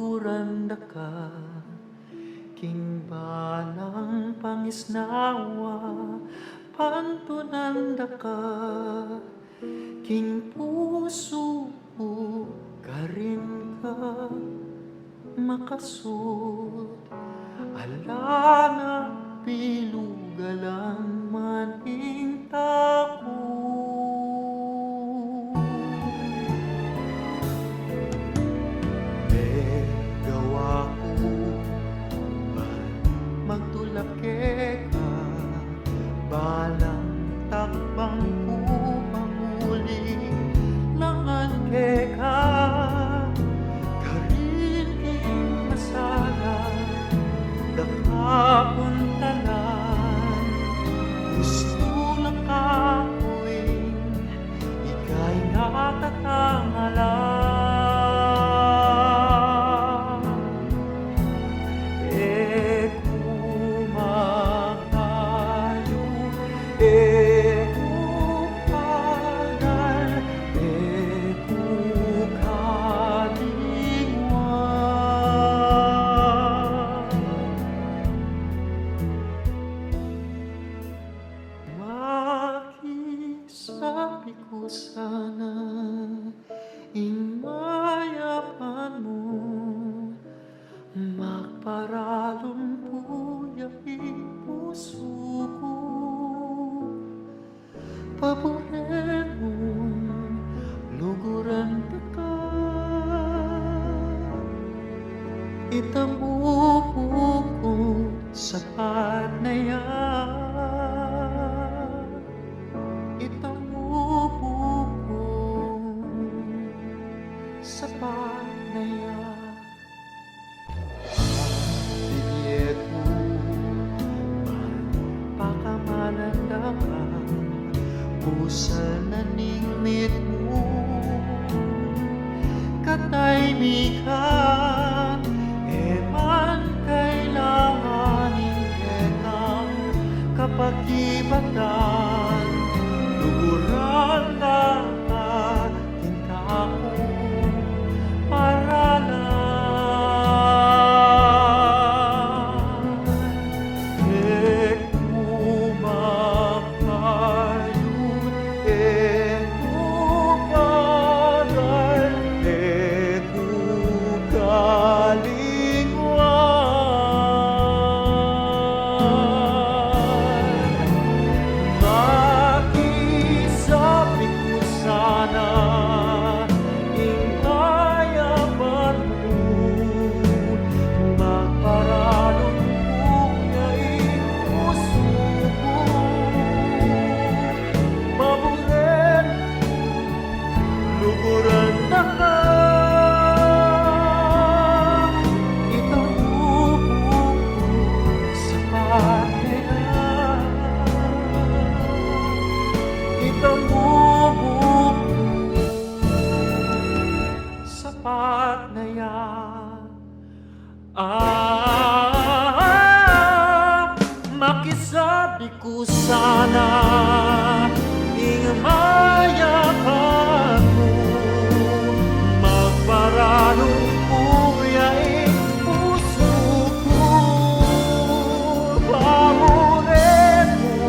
luguranda ka, king balang pangisnawa, pantunanda ka, king puso karin ka, makasut, alana pilugalan maning tako. Gawa ko magtulak ka, balang takbang ko pamuli langan ka, kariling masala dakapuntalan, gusto na kakuing ika'y natatangalan. Sabi ko sana imayapan mo, magparalong puya'i puso ko, paboret mo luguran ka, itamupo ko sapat na yan. Sapat na yan. Bibiyet mo pakamananda ka, pusal na ningmit mo, katahimikan, eman kailanganin ketang kapakibatan, luguran na sapat na yan. Makisabi ko sana ingmayapan mo, magparalong puya'i puso ko, paboret mo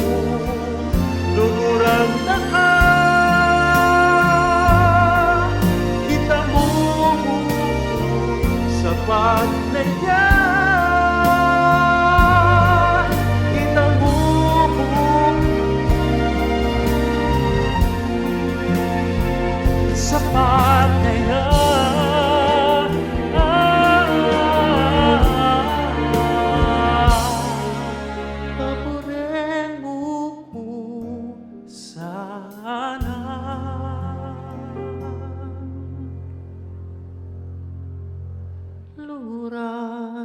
luguran na ka, sapat na yan, itamubog, sapat na yan, paboret mo ko sana. Luguran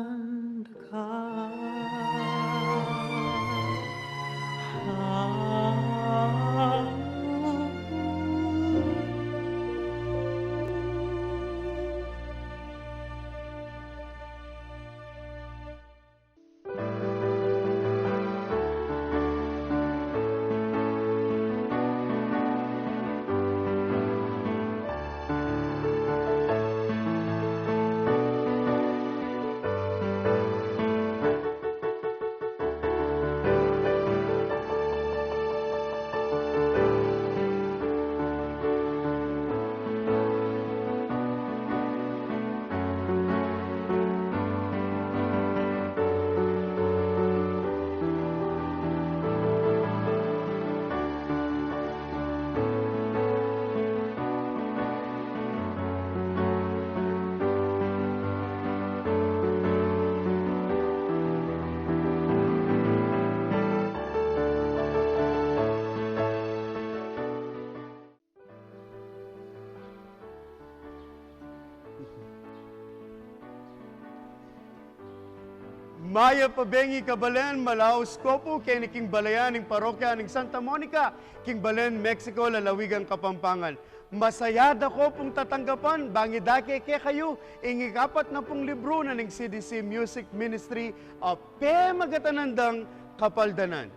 Maya pabengi kabalen malaos kopo kay ni King Balayan ng parokya ng Santa Monica, King Balen, Mexico, lalawigan Kapampangan. Masayada ko pong tatanggapan, bangi dake ke kayo, ingikapat na pong libro na ng CDC Music Ministry of Pe Magatanandang Kapaldanan.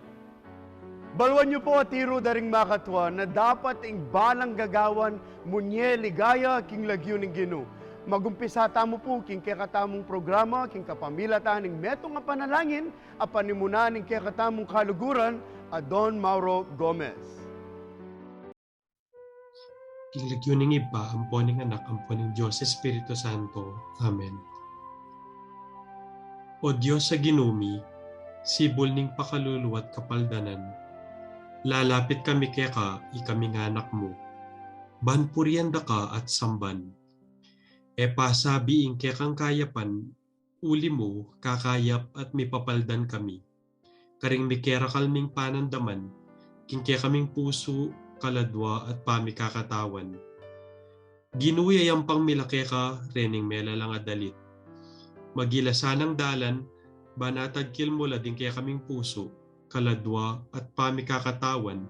Balwan niyo po at tiro daring makatwa na dapat ing balang gagawan munye ligaya king lagyo ng Ginoo. Magumpisa tamo po king kekatamong programa king kapamilatan ning metong nga panalangin a panimunan ning kekatamong kaluguran a Don Mauro Gomez. King lagyo ning iba, amponing anak, amponing Diyos, Espiritu Santo. Amen. O Diyos sa ginumi, sibol ning pakaluluwat kapaldanan, lalapit kami keka, ikaming anak mo. Banpurianda ka at samban. E pasabi ing kekang kayapan, uli mo, kakayap at mipapaldan kami. Karing mikera kalming panandaman, kingke kaming puso, kaladwa at pamikakatawan. Ginuyayang pang milakeka, rening mela lang adalit. Magilasanang dalan, banatagkil mula din kaya kaming puso, kaladwa at pamikakatawan,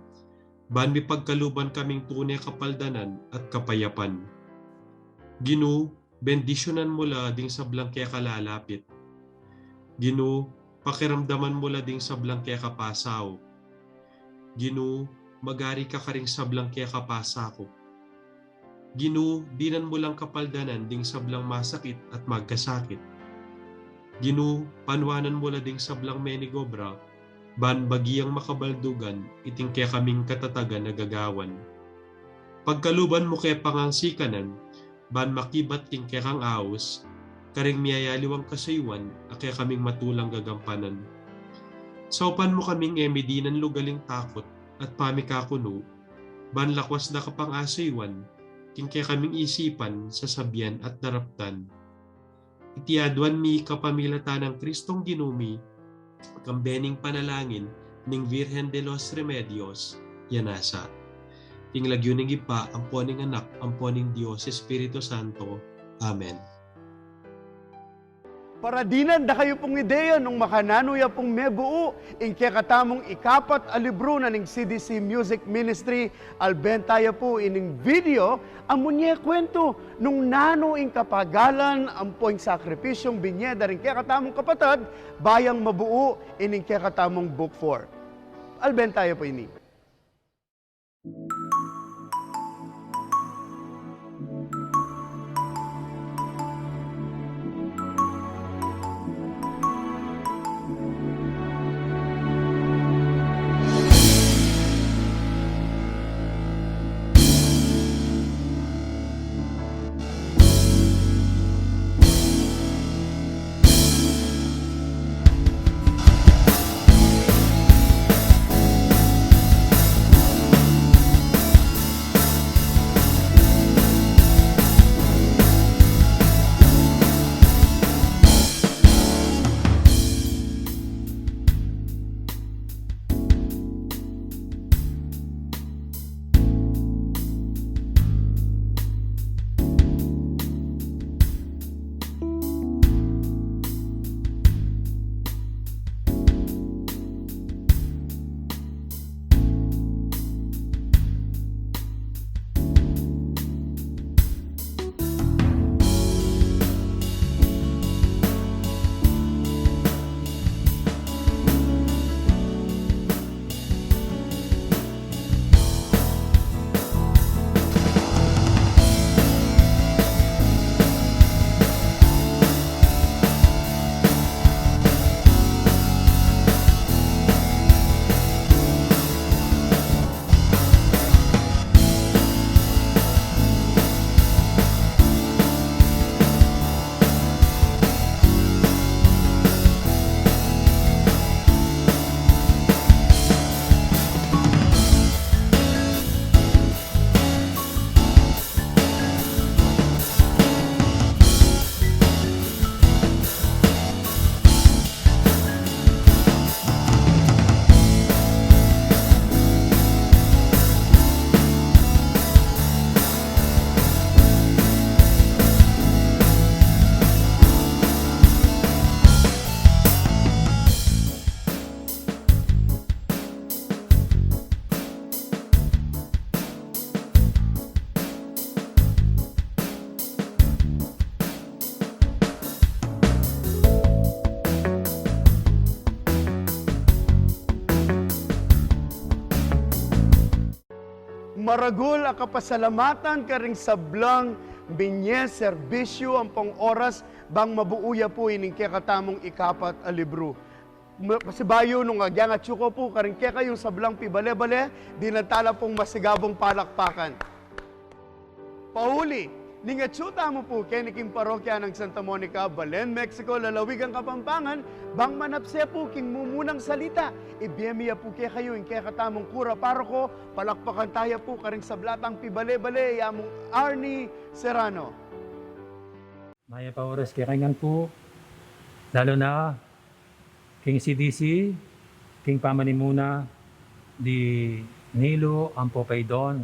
ban mi pagkaluban kaming tunay kapaldanan at kapayapan. Ginu, bendisyonan mula ding sablang kaya kalalapit. Ginu, pakiramdaman mula ding sablang kaya kapasaw. Ginu, magari ka karing sablang kaya kapasako. Ginu, dinan mo lang kapaldanan ding sablang masakit at magkasakit. Ginu, panwanan mula ding sablang menigobra, ban bagiyang makabaldugan, iting kaya kaming katatagan na gagawan. Pagkaluban mo kaya pangansikanan, ban makibat king kaya kang aos, karing miyayaliwang kasaywan, kaya kaming matulang gagampanan. Saupan mo kaming emidinan lugaling takot, at pamikakuno, ban lakwas na kapang asaywan, king kaya kaming isipan sa sabyan at daraptan. Itiadwan mi kapamilatan ng Kristong ginumi, kambening panalangin ning Virgen de los Remedios, yanasa. King lagyo ning ipa, amponing anak, amponing Diyos, Espiritu Santo. Amen. Para dinan da kayo pong ideya nung makananuya pong mebuo, ing kekatamong ikapat a libro na ning CDC Music Ministry, albentaya po ining video, amunye kwento nung nano ing kapagalan, ampoing sakripisyong binyeda ring kekatamong kapatad, bayang mabuo ining kekatamong book 4. Albentaya po ini. Maragul ang kapasalamatan karing sablang binye serbisyo ang pong oras bang mabuuya po ining kaya katamong ikapat a libro. Pasibayo nung agyang at syuko po karing kaya kayong sablang pibale-bale, dinatala pong masigabong palakpakan. Pauli, ningatsyuta mo po keniking parokya ng Santa Monica, Balen, Mexico, lalawigan Kapampangan, bang manapse po king mumunang salita. Ibiyemiya po kayo yung kaya katamong kura paroko, palakpakan tayo po karing sablatang pibale-bale, yamong Arnie Serrano. Maya pa oras kaya kanyan po, lalo na King CDC, King Pamanimuna, di Nilo Ampopaydon,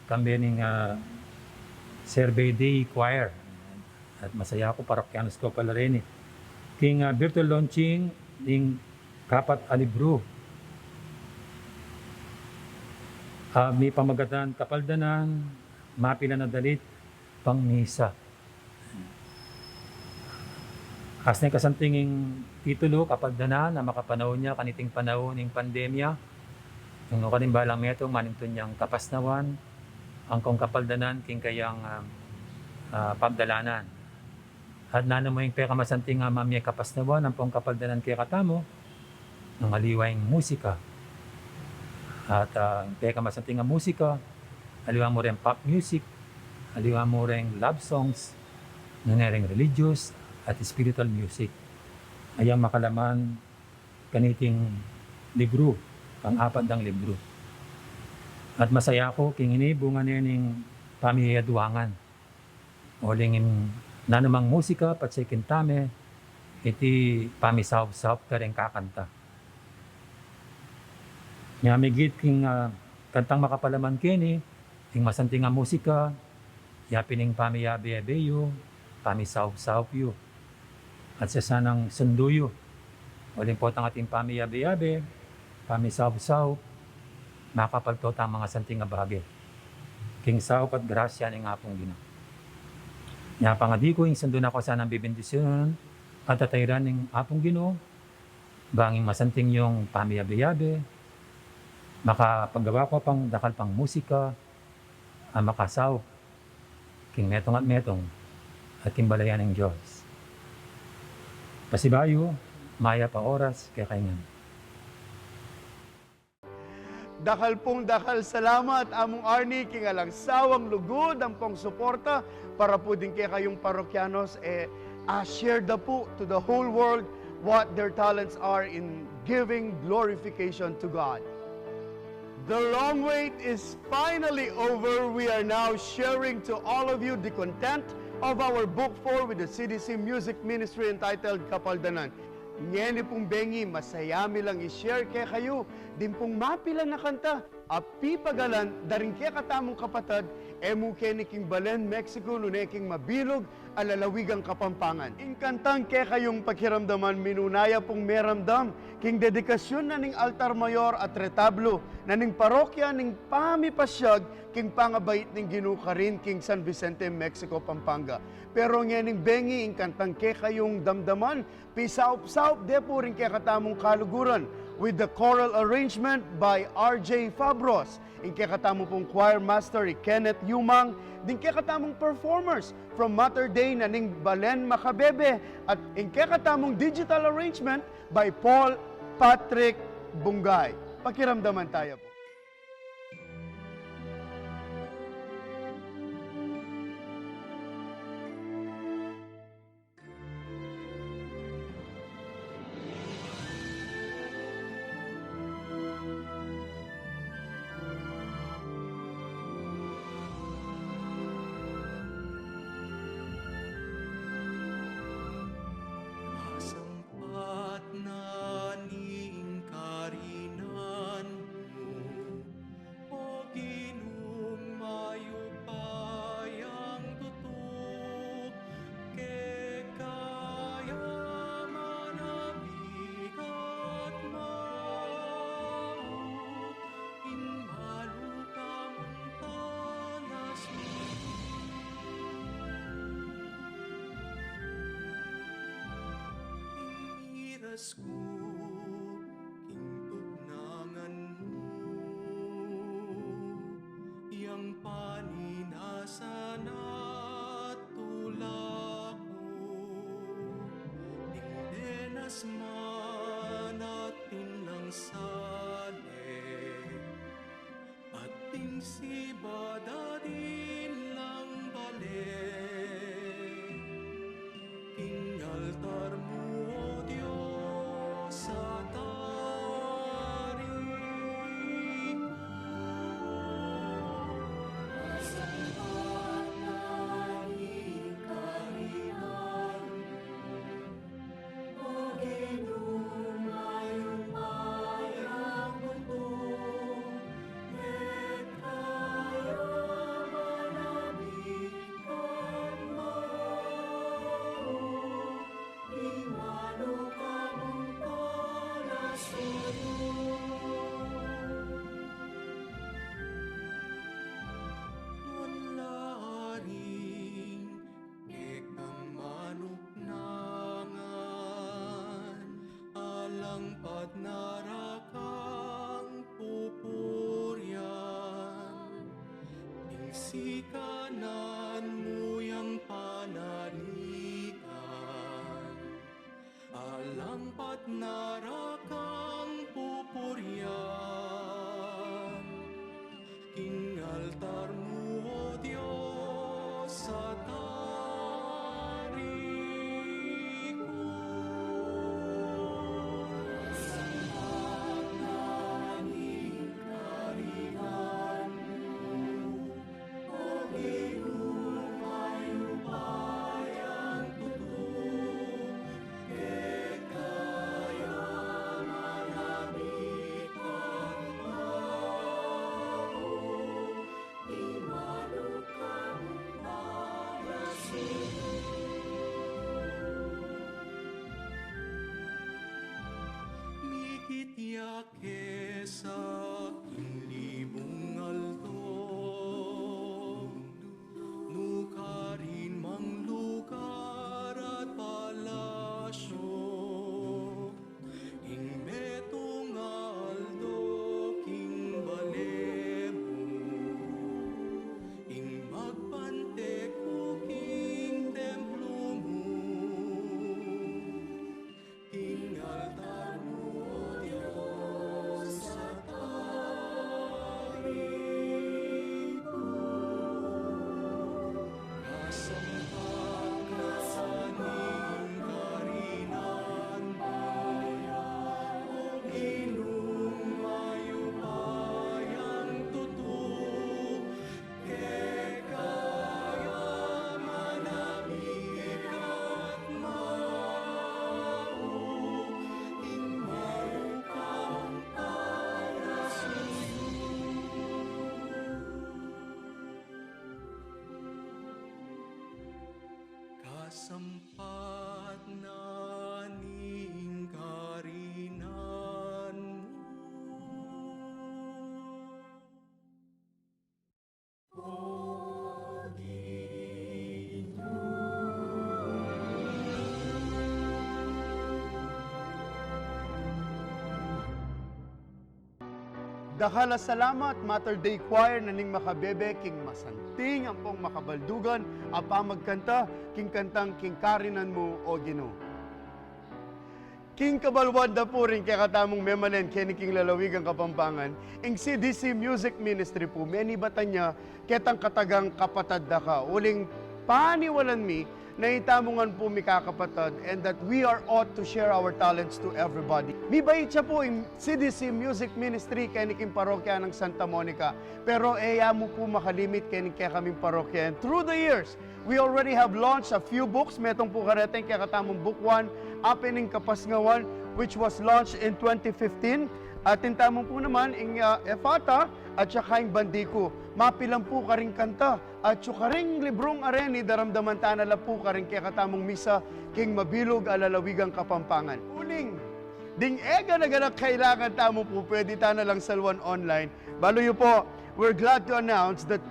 kami ning Survey Day Choir. At masaya ako, parokyanos ko pala rin eh. King virtual launching, ning Kapat Alibro. May pamagatan kapaldanan, mapila na dalit, pang misa. As na kasantinging titulo, kapaldanan, na makapanahon niya, kaniting panahon ng pandemya. Yung kanimbalang meto, manintun niyang kapasnawan, ang kong kapaldanan, king kayang pagdalanan. At nana mo yung pekamasanting mamaya kapasnawan, ang pong kapaldanan kaya katamo, ng aliwang musika. At pekamasanting musika, aliwa mo rin pop music, aliwa mo rin love songs, nangyayang religious, at spiritual music. Ayang makalaman kaniting libro, pang-apat ng libro. At masaya ko, king ini bunga niya ng pamiyaduangan. Olingin na namang musika, patsekin tame, iti pamisaw-saw ka rin kakanta. Nga migit king kantang makapalaman kini, king masanting nga musika, yapining pamiyabeyo, pamisaw-saw yu. At sa sanang sunduyo, uling po ang ating pamiyabe-yabe, pamisaw-saw, makapagtot ang mga santing nga bagay. King saw at grasya ng apong Ginoo. Nya pangadi ko yung sundon ako sanang bibendisyon at tatayran ng apong Ginoo, banging masanting yung pamiyabe-yabe, makapagawa ko pang dakal pang musika, makasaw, king metong at metong, at kimbalayan ng Diyos. Pasibayo, maya pa oras, kaya kaingan. Dakal pong dakal salamat, among Arnie, king alang sawang lugod, ang pong suporta, para po din kaya kayong parokyanos, share the po to the whole world what their talents are in giving glorification to God. The long wait is finally over. We are now sharing to all of you the content of our Book 4 with the CDC Music Ministry entitled Kapaldanan. Ngeni pong bengi, masayami lang i-share kay kayo. Din pong mapila na kanta. Api pagalan, daring kaya katamong kapatad, emu keniking Balen, Mexico, nuneking mabilog, alalawigang Kapampangan. Inkantang kaya kayong paghiramdaman, minunaya pong meramdam, king dedikasyon na ning altar mayor at retablo, na ning parokya ning pamipasyag, king pangabait ning ginukarin, king San Vicente, Mexico, Pampanga. Pero ngening bengi, inkantang kaya kayong damdaman, pisaup-saup, depo rin kaya katamong kaluguran, with the choral arrangement by R.J. Fabros. In kaya pong choir master Kenneth Yumang, din kaya performers from Mater Dei na ning Balen Makabebe, at in kaya digital arrangement by Paul Patrick Bungay. Pakiramdaman tayo po. Sampat na ning karinan mo, o Ginong mayo payang tutok, ke kaya manabigat mao, in malukang tanas mo. Iras ko, kingtog nangan mo, asman at tinlangsali at tingsibad at inlang balik. King altar mo, O Diyos, sa taring Wanlaring ekang manuknangan, alangpad narakang pupuryan, tingsikanan mo yang panalikan, alangpad narakang pupuryan. King altar mo, O Diyos, sa tarikon. Sampanganing karingan mo, O ginumay-upayang tutok, kaya manamit at mikitya kesa inlibong alto, nukarin mang lugar at palasyo, ing betong aldo king balemo, ing magpante ko king templo mo, king altar mo, O Diyos, sa tarikon. Kasampak na saning karinan bayan, O ginumay-upayang tutok, kaya manamit at mao, ing marukang palasuyo. Kasampat na ning karinan mo, O Dakhala salamat, Mater Dei Choir na ning makabebe, king masanting ang pong makabaldugan, apa magkanta, king kantang king karinan mo, O Ginoo. King kabalwad na po rin kaya katamong memalen kaya king lalawigang Kapampangan, ing CDC Music Ministry po, meni batanya, ketang katagang kapatad da ka, uling paniwalan mi, na itamungan po mi kakapatad, and that we are ought to share our talents to everybody. Mi bait siya po yung CDC Music Ministry kaya king parokya ng Santa Monica, pero eya mo po makalimit kaya kaming parokya. And through the years, we already have launched a few books, metong po kareteng kaya katamong book 1, Apening Kapasngawan, which was launched in 2015. At tintamong po naman ing Efata at saka ing Bandiko. Mapilang po karing kanta at saka ring librong areni daramdaman tanala po karing kaya katamong misa king mabilog alalawigang Kapampangan. Uling, ding ega na ganang kailangan tamo po pwede tana lang salwan online. Baloy po, we're glad to announce that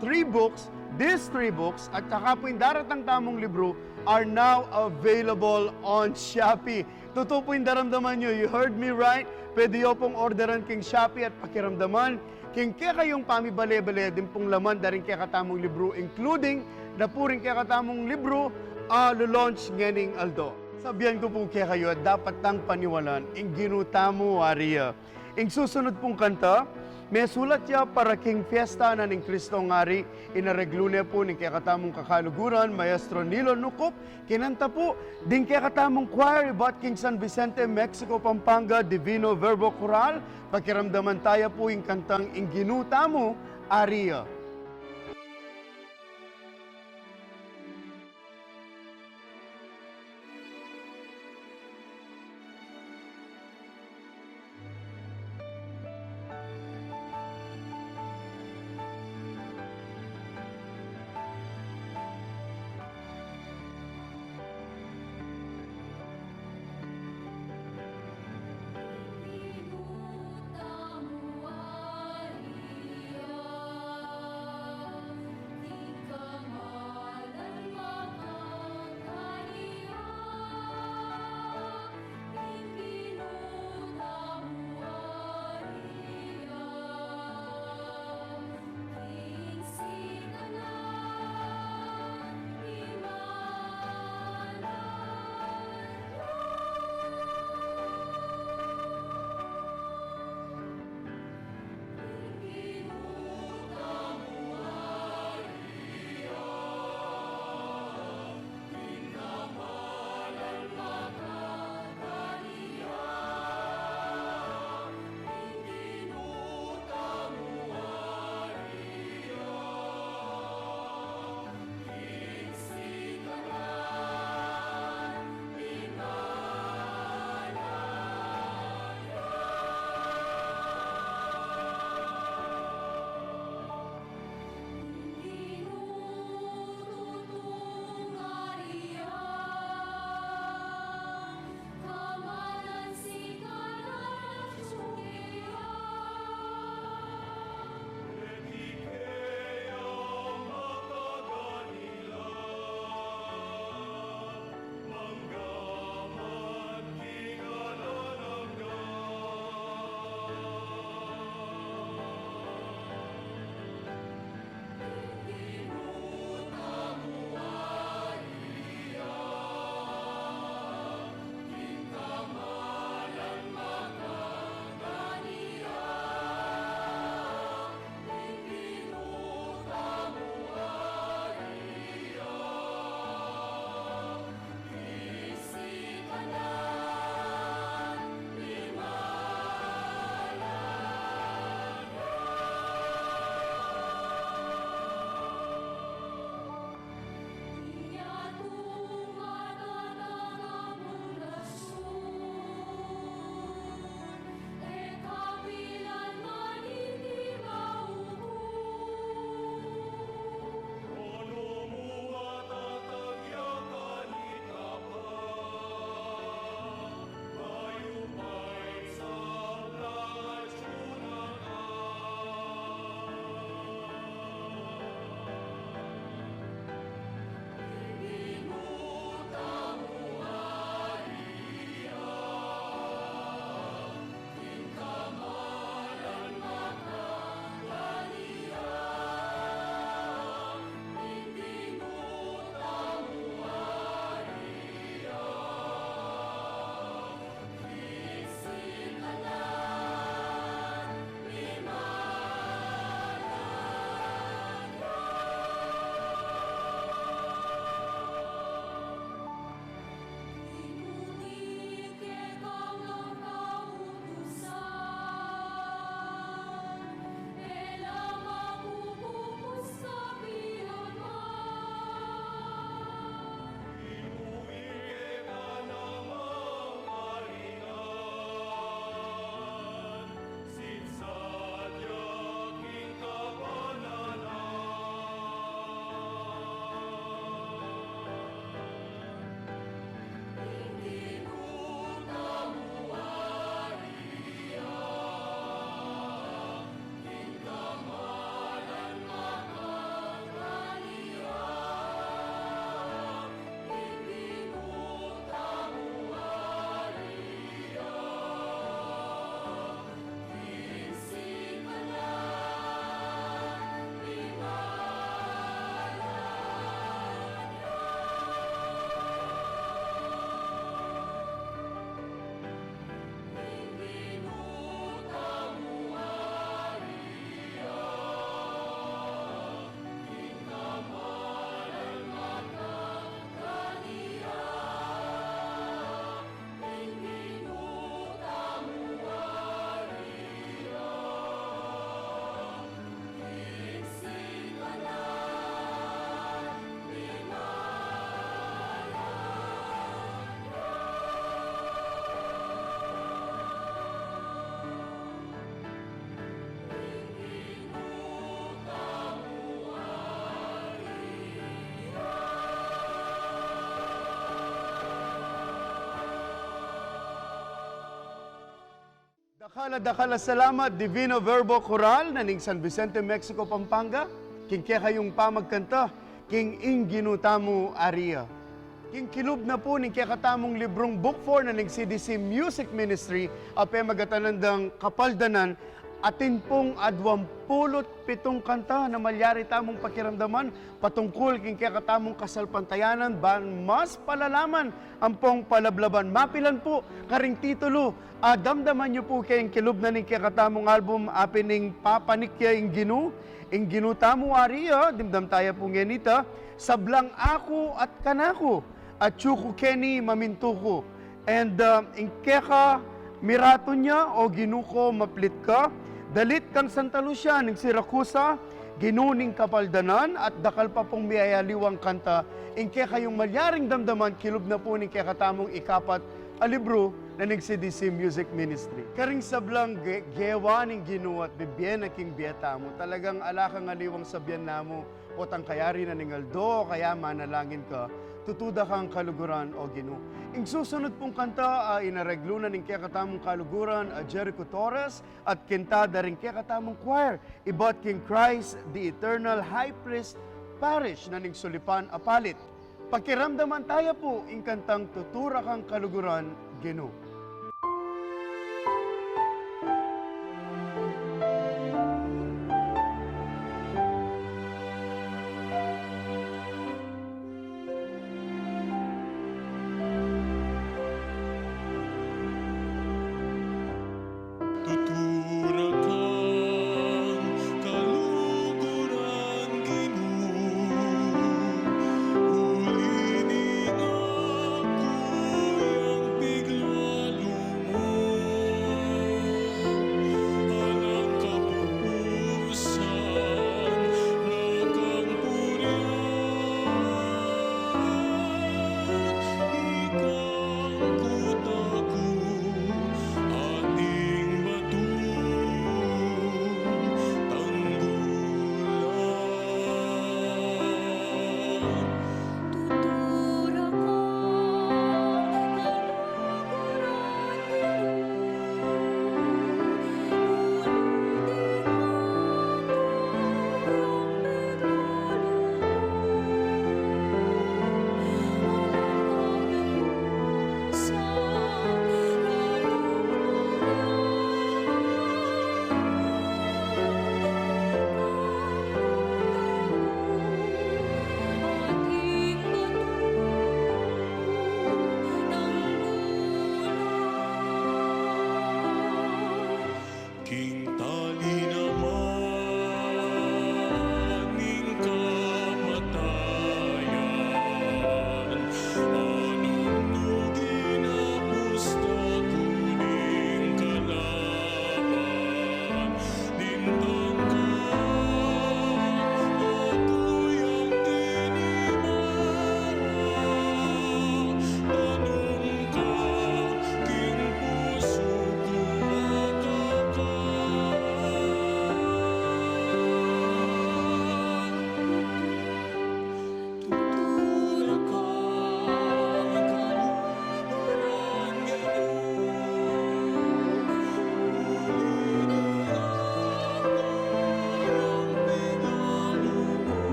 these three books at saka po yung daratang tamong libro are now available on Shopee. Totoo po yung daramdaman nyo, you heard me right? Pwede yo pong orderan king Shopee at pakiramdaman. King kaya kayong pamibale-bale din pong laman daring kaya katamong libro, including na po rin kaya katamong libro, launch ngening Aldo. Sabihan ko po kayo, dapat tang paniwalan, ing ginuta mo, Aria. Ing susunod pong kanta, may sulat niya para king fiesta na ning Kristo ngari, inareglo niya po ning kakatamong kakaluguran, Maestro Nilo Nucop, kinanta po, din kakatamong choir, ibat King San Vicente, Mexico, Pampanga, Divino Verbo Choral, pakiramdaman tayo po yung kantang ing ginuta mo, Aria. Inuta mo, Maria. Dakala salamat, Divino Verbo Choral na ning San Vicente, Mexico, Pampanga. King kaya kayong pamagkanta, king inginutamu aria. King kilub na po ning kaya katamong librong Book 4 na ning CDC Music Ministry, ape magatanandang kapaldanan, atin pong 27 kanta na malyari tamong pakiramdaman patungkol king kaya katamong kasalpantayanan ban mas palalaman ang pong palablaban. Mapilan po karing titulo, damdaman niyo po kayong kilub na ning kaya katamong album apining papanikya ing ginu tamo ariya, dimdam tayo po ngenita, sablang ako at kanako, at chuko keni mamintuko. And ing kaya mirato niya o ginuko maplit ka, dalit kang Santa Lucia ning Siracusa, ginuning kapaldanan at dakal pa pong miyayaliwang kanta, ing kaya kayong malyaring damdaman, kilub na po ning kaya katamong ikapat a libro na ning CDC Music Ministry. Karing sablang gewa ning Ginoo at bibyen na king biyata mo, talagang alakang aliwang sabyan namo, o tangkayari na ning aldo, kaya manalangin ka, tutuda kang kaluguran o Ginoo. Ing susunod pong kanta, inareglo na ning kaya katamong kaluguran, Jericho Torres, at kintada rin kaya katamong choir, Ibat King Christ, the Eternal High Priest, Parish na ning Sulipan Apalit. Pakiramdaman tayo po, ing kantang tutura kang kaluguran, Ginoo. Tutura kang kaluguran, Ginoo. Ulinin ako yang biglaan.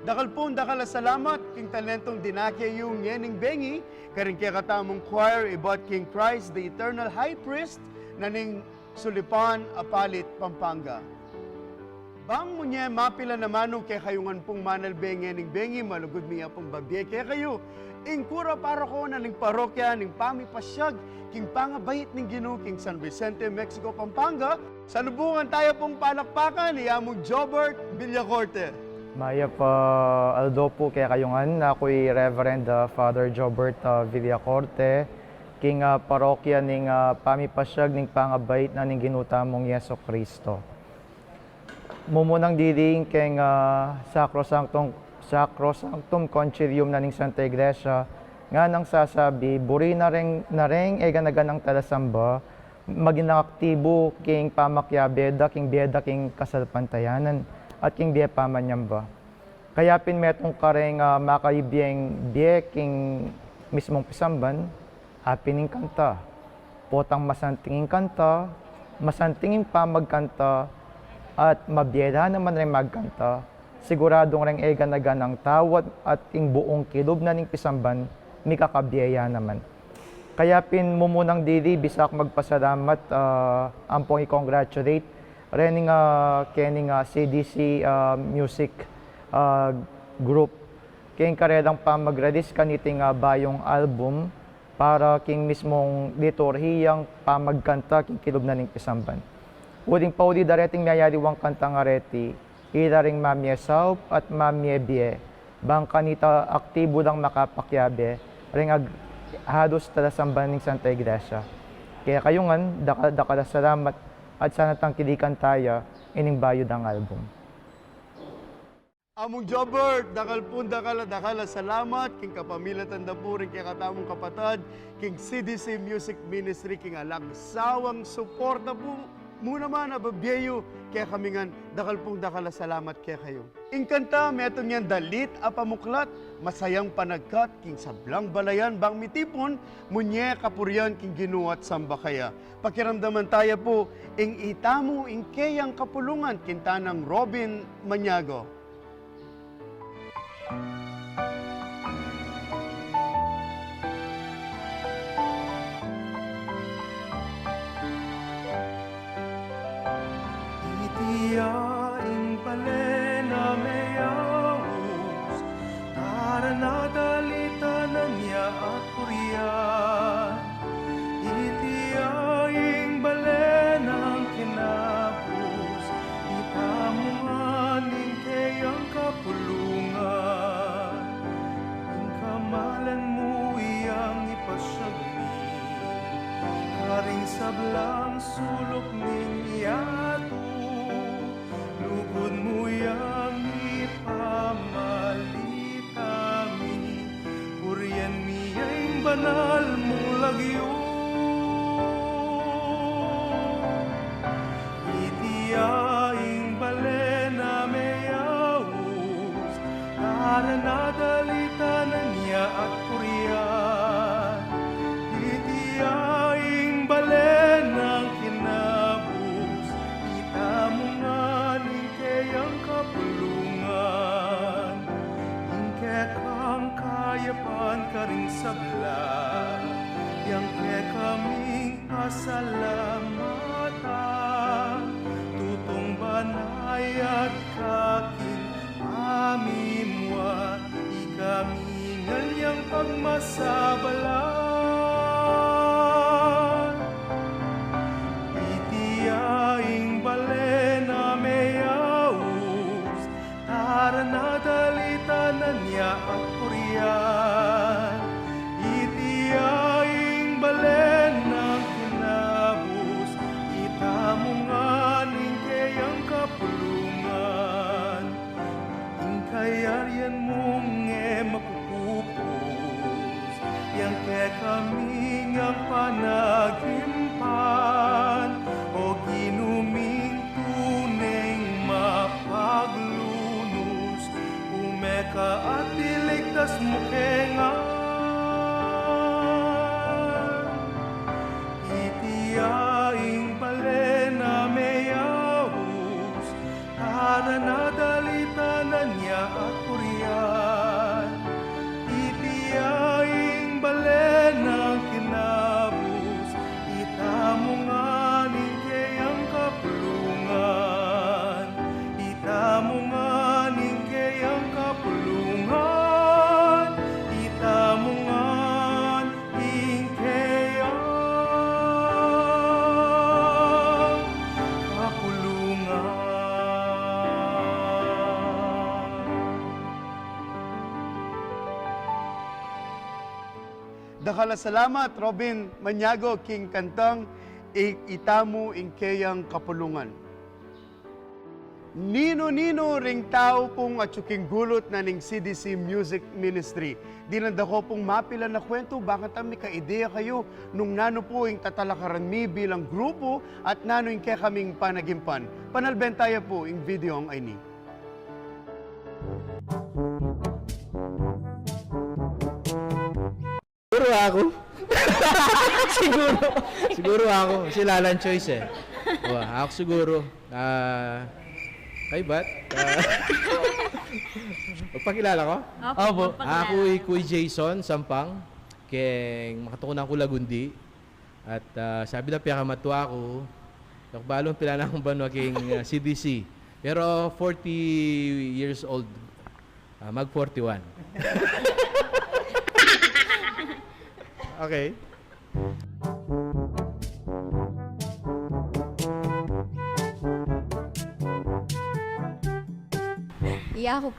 Dakal po, dakal salamat, king talentong dinakya yung ngening bengi, karing kaya katamong choir about King Christ, the eternal high priest, naning Sulipan, Apalit, Pampanga. Bang mo niya mapila naman nung kaya kayungan pong manal ngening bengi, malugod niya pong babye kaya kayo. Ingkura para ko na ning parokya, ning pamipasyag, king pangabait ning Ginoo, king San Vicente, Mexico, Pampanga, sa lubungan tayo pong palakpakan ni Among Jobert Villacorte. Maya pa Aldo po kaya kayungan, ako'y Reverend Father Jobert Villacorte, king parokya ning pamipasyag ning pangabait na ning ginutamong Yeso Kristo. Mumunang diring keng Sacrosanctum Concilium na ning Santa Iglesia, nga nang sasabi, buri na ring eganaganang talasamba, maging aktibo king pamakyabeda, king kasalpantayanan, at king biye pamanyamba. Kaya pinmetong kareng makaibiyeng biye king mismong pisamban, hapining kanta. Potang masantingin kanta, masantingin pa magkanta, at mabiyera naman rin magkanta. Siguradong ring eganagan ng tawad at ing buong kilob na ning pisamban, may kakabiyeya naman. Kaya pinmumunang dili, bisak magpasalamat, ampong i-congratulate rening kening CDC music group king karelang pa mag-release kaniting bayong album para king mismong liturhiyang pamagkanta king kilob na ning pisamban. Uling pauli dareting mayariwang kantang areti, iraring Mamye Saup at Mamye Bie, bang kanita aktibo lang makapakyabe, ring halos talasamban ning Santa Iglesia. Kaya kayungan, dakala salamat at sana tangkilikan tayo ining bayod ang album. Among Jobert, dakal salamat, king kapamilya tandapurin, kaya katamong kapatad, king CDC Music Ministry, king alagsawang suporta po, muna man ababyeyo, kaya kamingan, dakal salamat kaya kayo. Ingkanta, metong yan dalit apamuklat, masayang panagkat, king sablang balayan, bang mitipon, munye kapuryan, king ginuat samba kaya. Pakiramdaman tayo po, ing itamo, ing kayang kapulungan, kintanang Robin Maniago. Itiyaing palena meyaus, taranadalita na niya at puriyan. Itiyaing balenang kinapus, itamunganing kayang kapulungan. Ang kamalan mo iyang ipasyagmi, karing sablang sulok ninyato. Lugod mo yang ipamalitami, purian miya'y banal mong lagyo. Itiyaing balena meyaus, taranadalita na niya at purian. Itiyaing balenang kinabus, itamunganing kayang kapulungan. Ingkek ang kayapan karing sabla, yang kek Dakala salamat, Robin Manyago, king kantang itamu ingkeyang kapulungan. Nino-nino ring tao pong atsuking gulot na ning CDC Music Ministry. Dinanda ko pong mapila na kwento, bakit may ka-ideya kayo nung nano po yung tatalakaran mi bilang grupo at nano yung kaya kaming panagimpan. Panalbentaya po yung video ang ay ni. Siguro ako. siguro ako. Si Lalan Choice eh. Ako siguro. Kay Bat? Magpakilala ko? Opo. Ako ay Kuy Jason Sampang. Kaya makatukunan ko Lagundi. At sabi na piyakamatwa ako. Balong pila na akong banwa king CDC. Pero 40 years old. Mag 41. Okay. Iya ko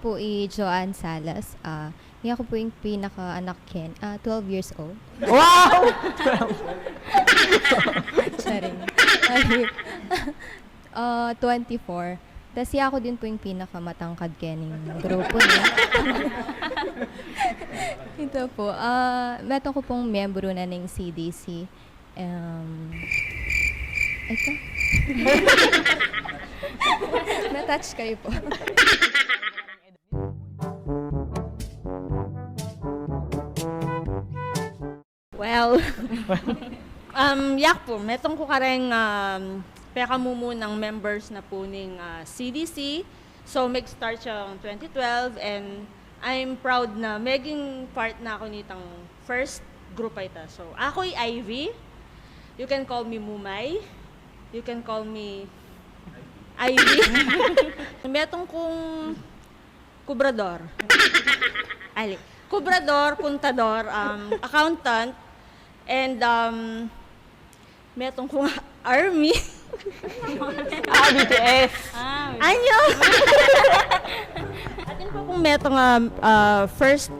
po Joanne Salas. Iya ko po yung pinaka-anak Ken. 12 years old. Wow! Charing. 24. Tapos iya ko din po yung pinaka-matangkad Kening grupo niya. Ito po. Meron ko pong membro na ng CDC. Ito. Na-touch kayo po. Well, yak po, metong ko kareng pekamumu ng members na po ng CDC. So, mag-start siyang 2012 and I'm proud na maging part na ako nitang first group ito. So, ako'y Ivy. You can call me Mumay. You can call me Ivy. Metong kong kubrador. Ali. Kubrador, kontador, accountant, and metong kong army. BTS. Anyo! Atin po kung metong first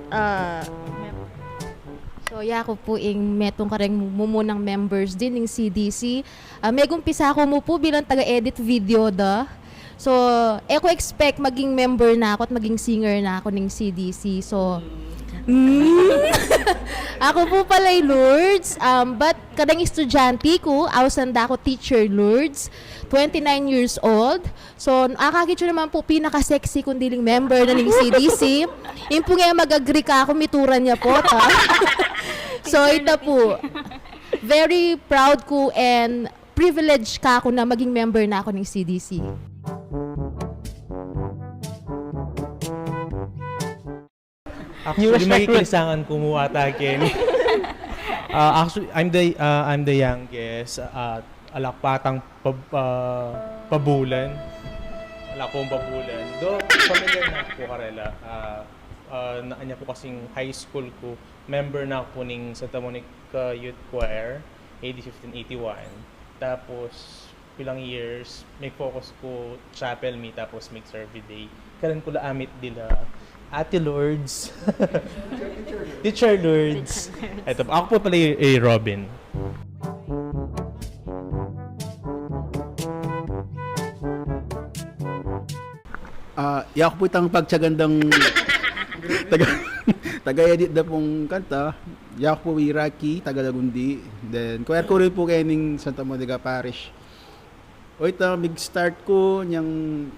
So, ako po yung metong kareng mumunang members din ng CDC. May gumpisa ako mo po bilang taga-edit video da. So, ko expect maging member na ako at maging singer na ako ng CDC. So, ako po pala'y Lourdes. But kadang estudyante ko, awsanda ako teacher Lourdes. 29 years old. So, akakit naman po pinaka-sexy kundiling member na ng CDC. Yung po nga mag-agree ka ako, mituran niya po. So, ito po. Very proud ko and privileged ka ako na maging member na ako ng CDC. Actually, may kilisangan kumuha Kenny. Actually, I'm the youngest. Alakpatang pabulan. Alakpong pabulan. Do, familiar na po karela. Naanya po kasing high school ko. Member na po ng Santa Monica Youth Choir, AD 1581. Tapos, ilang years, may focus ko chapel me, tapos make survey day. Karan ko laamit dila Ate Lourdes. Teacher Lourdes. Ito, ako po pala Robin. Yak po itang pagtsagandang taga-edit na pong kanta. Yak po Iraki, taga-Lagundi. Then, kuwer ko rin po kayo ng Santa Monica Parish. O ito, mag-start ko, niyang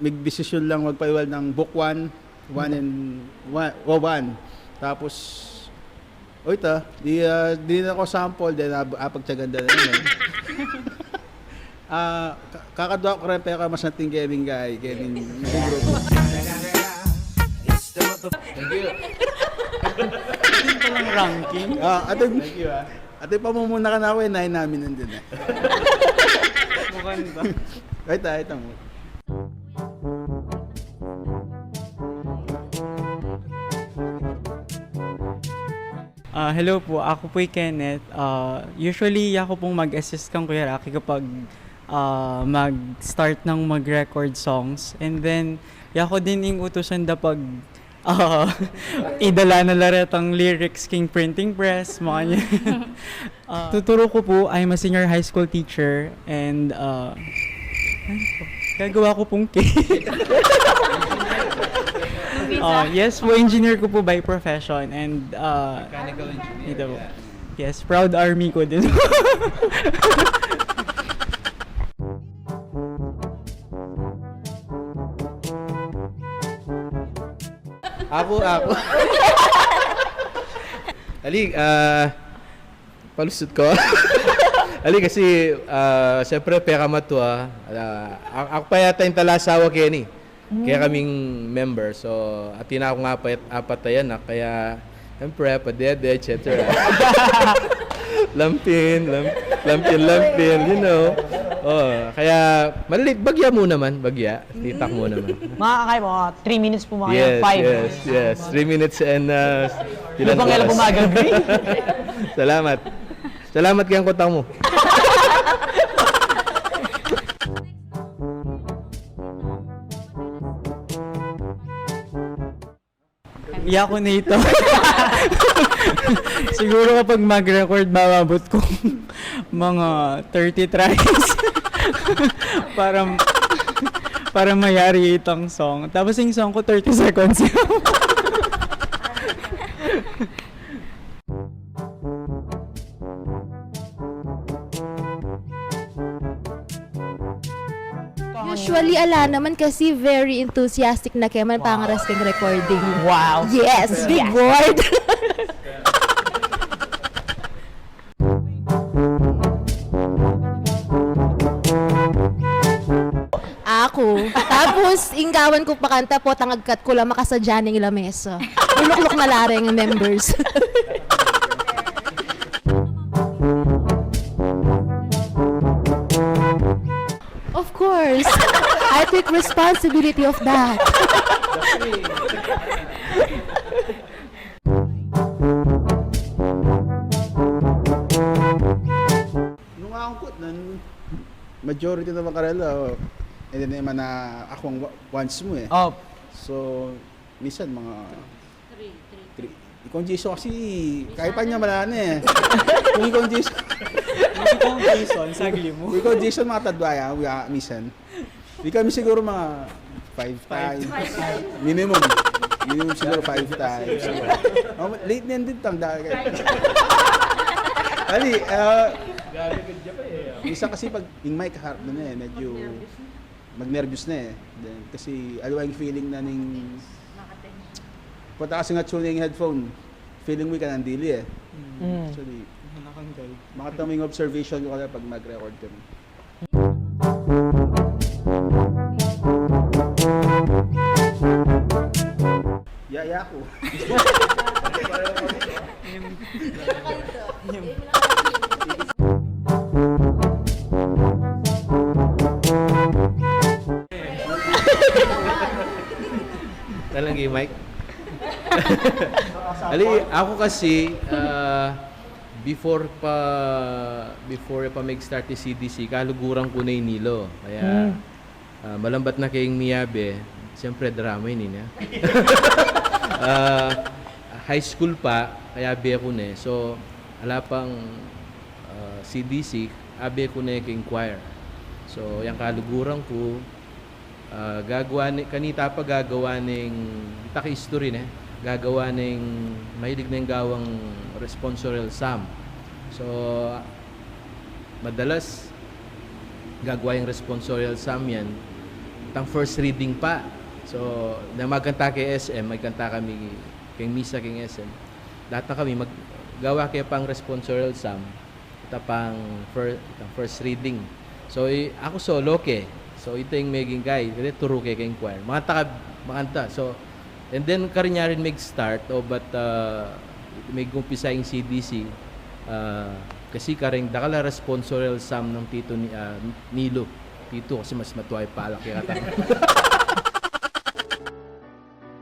mag-desisyon lang magpaiwal ng book 1 and 1. Tapos, o ito, di na ako sample, then pagtsaganda na naman. Kakadwa ko rin pa mas nating Kevin Guy, Kevin Group. Thank you. Ating palang ranking. Thank you Ating pamumuna ka na ako, nahin namin nandun eh. Mukhang ba? Ito mo. Hello po, ako po Kenneth. Usually, ako pong mag-assist kang Kuya Rocky kapag mag-start ng mag-record songs. And then, ako din yung utusan da pag Oo. Idala na laretang lyrics king printing press, mga niya. Tuturo ko po, I'm a senior high school teacher and gagawa ko pong cake. Yes po, engineer ko po by profession and mechanical engineer. Ito po. Yes, proud army ko din. Ako. Ali, palusot ko. Ali kasi, siyempre, peka matua. Ako pa yata yung talasawa Kenny. Kaya kaming member. So, atin ako nga apat na yan. Kaya, siyempre, padede, etc. Lampin, you know. Oh, kaya, maliit, bagya mo naman, bagya. Titak mo naman. Makakakaya mo, 3 minutes po mga 5. Yes. 3 minutes and Hindi pa kailan bumagabi. Salamat kayang kotang mo. Iyak ko na ito. Siguro kapag mag-record, mababot ko mga 30 tries para mayari itong song. Tapos yung song ko 30 seconds yun. Usually, ala naman kasi very enthusiastic na kaya man pangaras kang recording. Wow! Yes, big word! Ako. Tapos, inggawan ko pa kanta po, tangagkat ko lang makasadya ng ilamesa. Uluklok na lareng ang members. Of course. I take responsibility of that. Nung angkot nun, majority na makarela, hindi naman na ako ang once mo eh. Oh. So, minsan mga 3. Ikong Jason kasi, kahit pa niya malana eh. Kung ikong Jason, sagli mo. kung ikong Jason mga tadwaya, minsan. Di kami siguro mga 5 times. Minimum siguro 5 times. Late na din tangda. Ali, isa kasi pag in mic harap na eh, medyo mag-nervous na eh. Then, kasi alawang feeling na ning punta kasi nga tuning headphone, feeling mo ka nandili eh. Actually, mga taming observation ko kaya pag mag-record kami. Yaya ko. Talanggi, Mike. Ali, ako kasi before pa mag-start yung CDC, kaluguran ko na yung Nilo. Kaya malambat na kayong Miyabe, siyempre drama yun niya. High school pa, kaya abe ko na. So, ala pang CDC, abe ko na yung choir. So, yung kaluguran ko, kanita pa gagawa ng taki-history na gagawa ng mahilig na yung gawang responsorial psalm. So madalas gagawa yung responsorial psalm yan tang first reading pa. So na magkanta kay SM, magkanta kami kay misa kay SM, lahat na kami maggawa kay pang responsorial psalm tapang first reading. So ako solo ke. So ito yung maging guy, turo kay kay choir. Makanta. So and then karinya rin mag-start but may gumpisa yung CDC kasi karing dakala responsorial psalm ng tito ni Nilo. Tito kasi mas matuway palak kaya kata.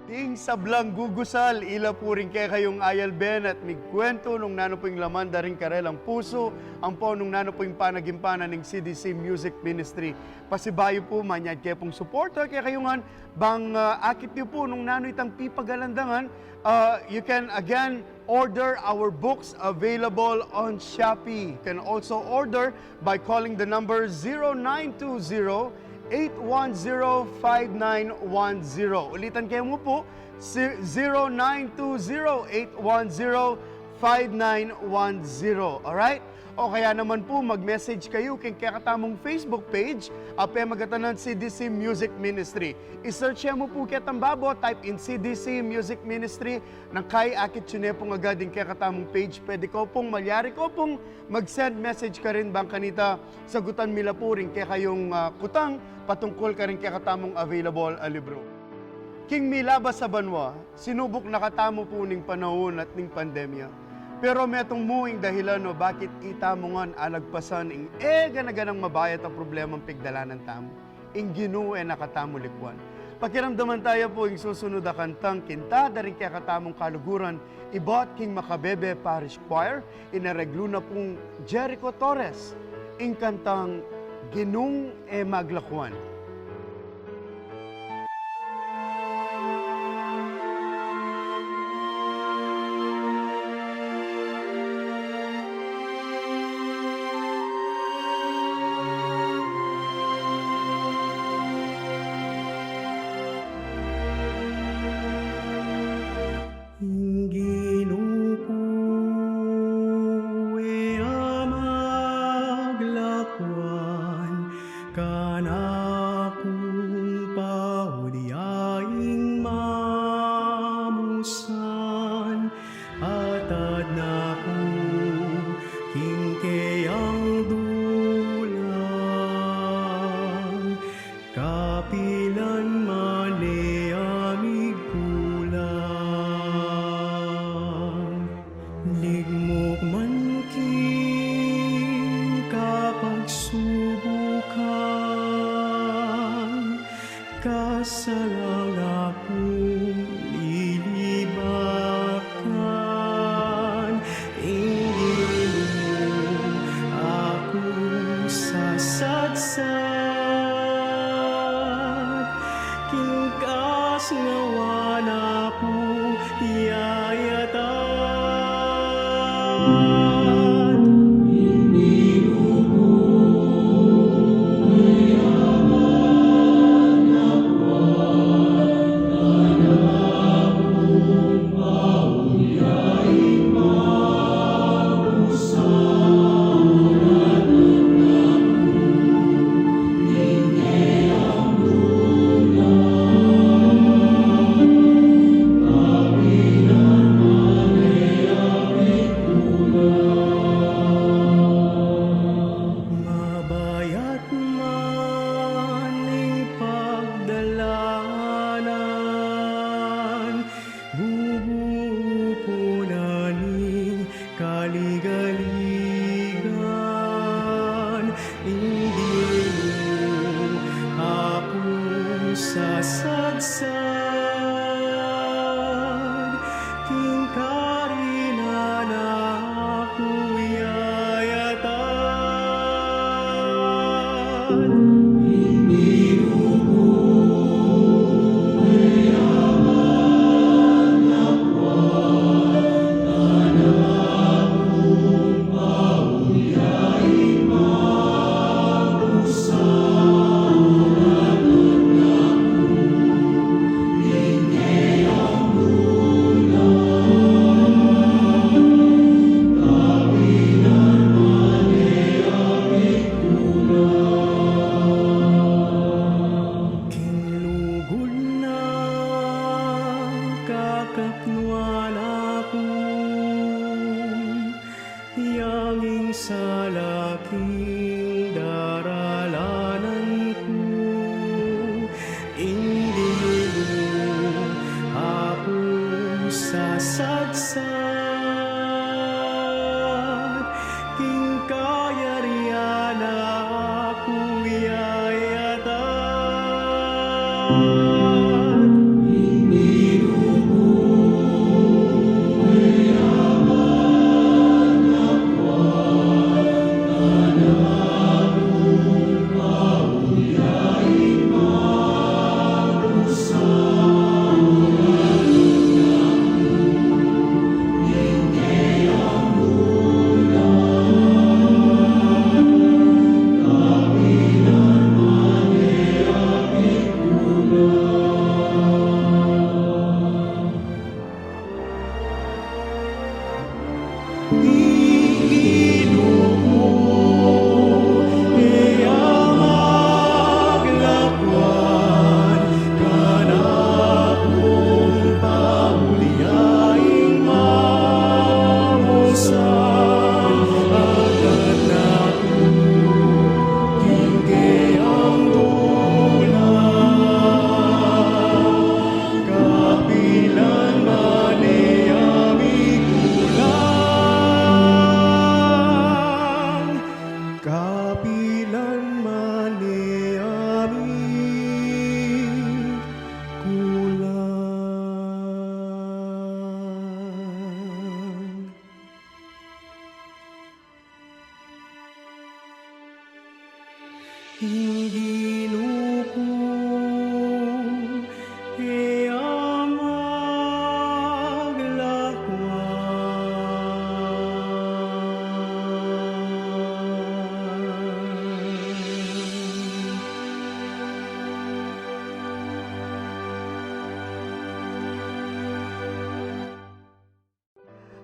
Di King sablang gugusal, ila po rin kay kayong ayal ben at migkwento nung nano po yung laman daring karelang puso, ang po nung nano po yung panagimpanan ng CDC Music Ministry. Pasibayo po, manyad kaya pong supporter, kaya kayungan, bang akit niyo po nung nano itang pipagalandangan, you can again order our books available on Shopee. You can also order by calling the number 0920 810-5910. Ulitan kayo mo po, 0920-810-5910. Alright? O kaya naman po, mag-message kayo kay kakatamong Facebook page, ape magatanan CDC Music Ministry. I-search mo po kitang babo, type in CDC Music Ministry, nang kay akit yun pong agad yung kakatamong page. Pwede ko pong malyari ko pong mag-send message ka rin bang kanita, sagutan mila po rin kaya kayong kutang, patungkol ka rin kakatamong available a libro. King milabas sa banwa, sinubok nakatamo po ning panahon at ning pandemya. Pero metong muing dahilan no bakit ita mo nga alagpasan ing ganaganang mabayat ang problemang pigdalanan tamo. Ing Ginoo nakatamo likwan. Pakiramdaman tayo po ing susunod na kantang kinta daring kaya katamong kaluguran ibot King Makabebe Parish Choir inareglo na pong Jericho Torres ing kantang Ginung Maglakwan. Inilu Ginuko iyang maglakwan.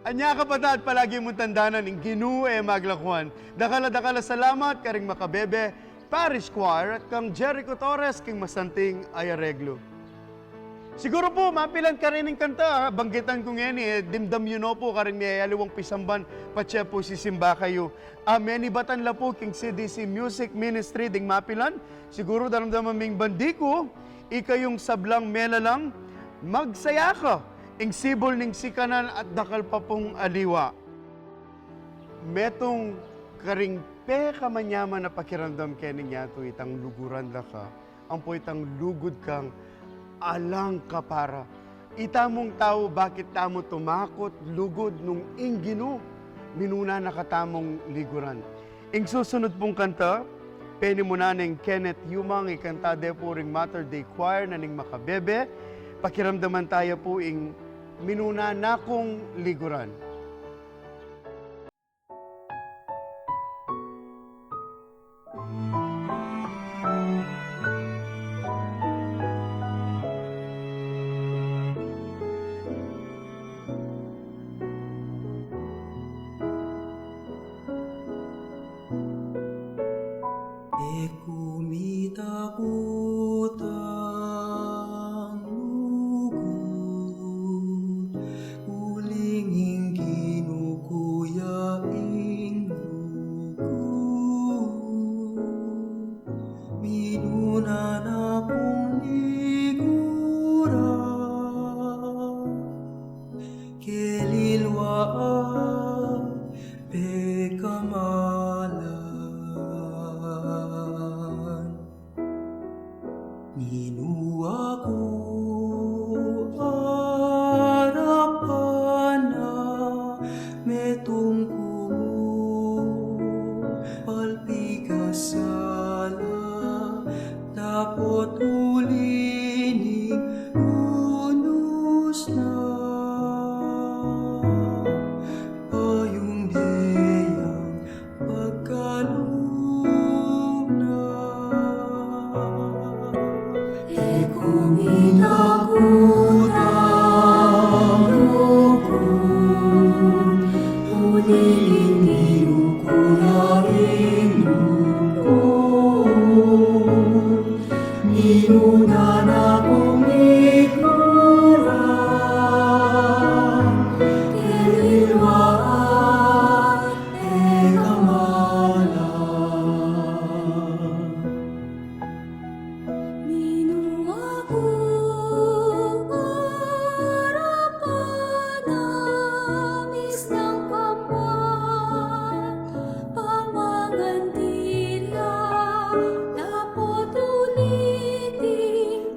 Anya kapatid, palagi mong tandanan ng Ginoo maglakwan. Dakala salamat karing makabebe, Parish Choir at kang Jericho Torres king masanting ay areglo. Siguro po, mapilan ka rin ng kanta, banggitan ko ngayon dimdam yun po karing may aliwang pisamban, patya po si simba kayo. Many batan la po king CDC Music Ministry ding mapilan, siguro daramdaman ming bandiko, ikayong sablang mela lang, magsaya ka. Ing sibol ning sikanan at dakal pa pong aliwa. Metong karing pe kamanyaman na pakiramdam kening yato itang luguran da ka, ang po itang lugod kang alang kapara. Itamong tao bakit tamo tumakot lugod nung inggino, minuna nakatamong liguran. Ing susunod pong kanta, peni mo na ning Kenneth Yumang ikanta de po ring Mater Dei Choir na ning makabebe, pakiramdaman tayo po ing minuna na kong liguran. Pamangandira, napot ulitin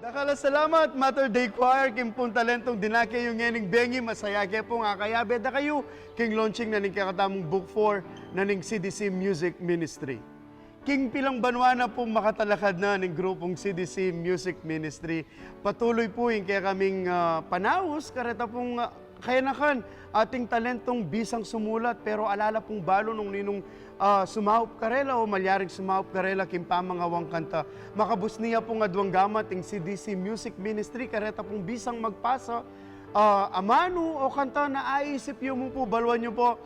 Dakala salamat, Mater Day Choir, kim pong talentong dinake yung ngening bengi, masaya kaya pong akayabe da kayo, king launching na ning kakatamong book 4 na ning CDC Music Ministry. King pilang banwa na pong makatalakad na ning grupong CDC Music Ministry. Patuloy po yung kaya kaming panaos, kareta pong kayanakan ating talentong bisang sumulat, pero alala pong balo nung ninong sumahop karela o malyaring sumahop karela kim pamangawang kanta. Makabus niya pong adwang gamat ng CDC Music Ministry, kareta pong bisang magpasa, amano o kanta na aisip yung mo po, balwan nyo po,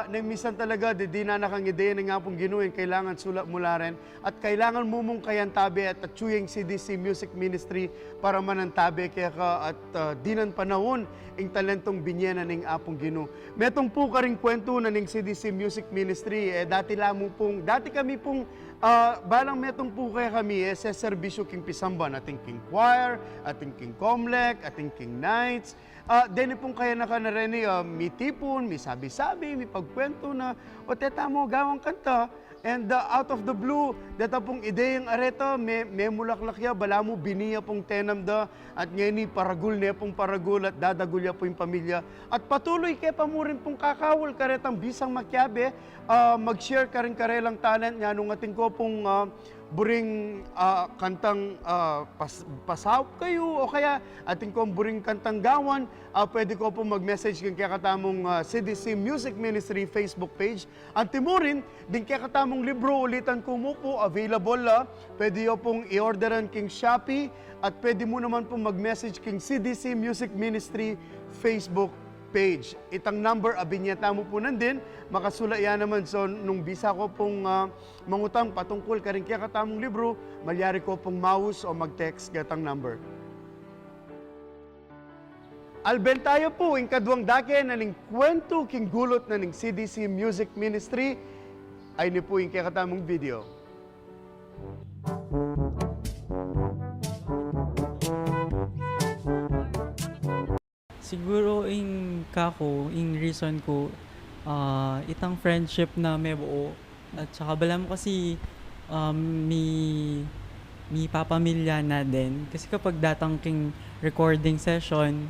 nang misan talaga, di na nakangideya na nga pong ginuin, kailangan sulat mula rin, at kailangan mumong kayan tabi at tsuyeng CDC Music Ministry para manantabi kaya ka at dinan panahon ang talentong binyena ng apong ginu. Metong po ka rin kwento na ng CDC Music Ministry, dati kami pong, balang metong po kaya kami, sa serbisyo king pisamban, ating king choir, ating king comlec, ating king nights, deni pong kaya nakanareni, may tipon, may sabi-sabi, may pagkwento na, o teta mo, gawang kanta, and out of the blue, deta pong ideyang areto, may mulaklak ya, bala mo, biniya pong tenam da, at ngayon paragul niya pong paragul, at dadagul ya po yung pamilya, at patuloy kaya pa mo rin pong kakawal, karetang bisang makyabe, mag-share ka rin karelang talent, nga nung ating ko pong, buring kantang pasawp kayo o kaya ating kong buring kantang gawan, pwede ko po mag-message kung kaya katamong CDC Music Ministry Facebook page. At timurin, din kaya katamong libro ulitan ko mo po, available pwede yo pong i-orderan king Shopee at pwede mo naman pong mag-message king CDC Music Ministry Facebook page. Itang number, abinyata mo po nandin, makasula yan naman. So, nung bisa ko pong mangutang patungkol ka rin kaya katamong libro, malyari ko pong mouse o mag-text katang number. Alben tayo po, yung kadwang dake na ning kwento king gulot na ning CDC Music Ministry, ay ni po yung kaya katamong video. Siguro in reason ko, itang friendship na may buo. At saka bala mo kasi may papamilya na din. Kasi kapag datang king recording session,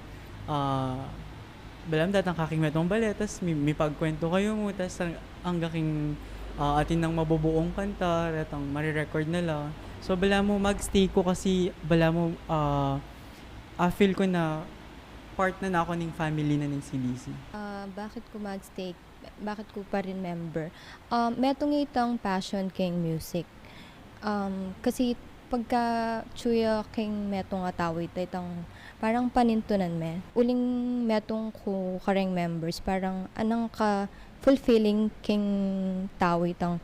bala mo datang kaking metong balet, tas may pagkwento kayo mo, tas hanggang king atin ng mabubuong kanta, ratang marirecord nila. So bala mo magstay ko kasi bala mo feel ko na part na ako ng family na ng CDC. Bakit ko mag-stay? Bakit ko pa rin member? Metong itang passion king music. Kasi pagka chuya king metong atawid, itang parang panintunan me. Uling metong ko kareng members, parang anang ka fulfilling king tawid ang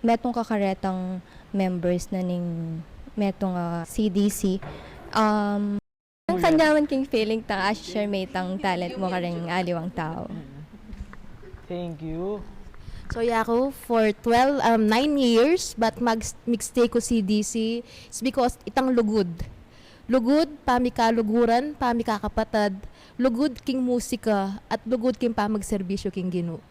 metong kakaretang members na ning metong CDC. Ang kanyaman king feeling tang share may tang talent mo kareng aliwang tao. Thank you. So ako for 9 years but mag-stay ko CDC is because itang lugod. Lugod, pami kaluguran, pami kakapatad, lugod king musika, at lugod king pamagserbisyo king Ginoo.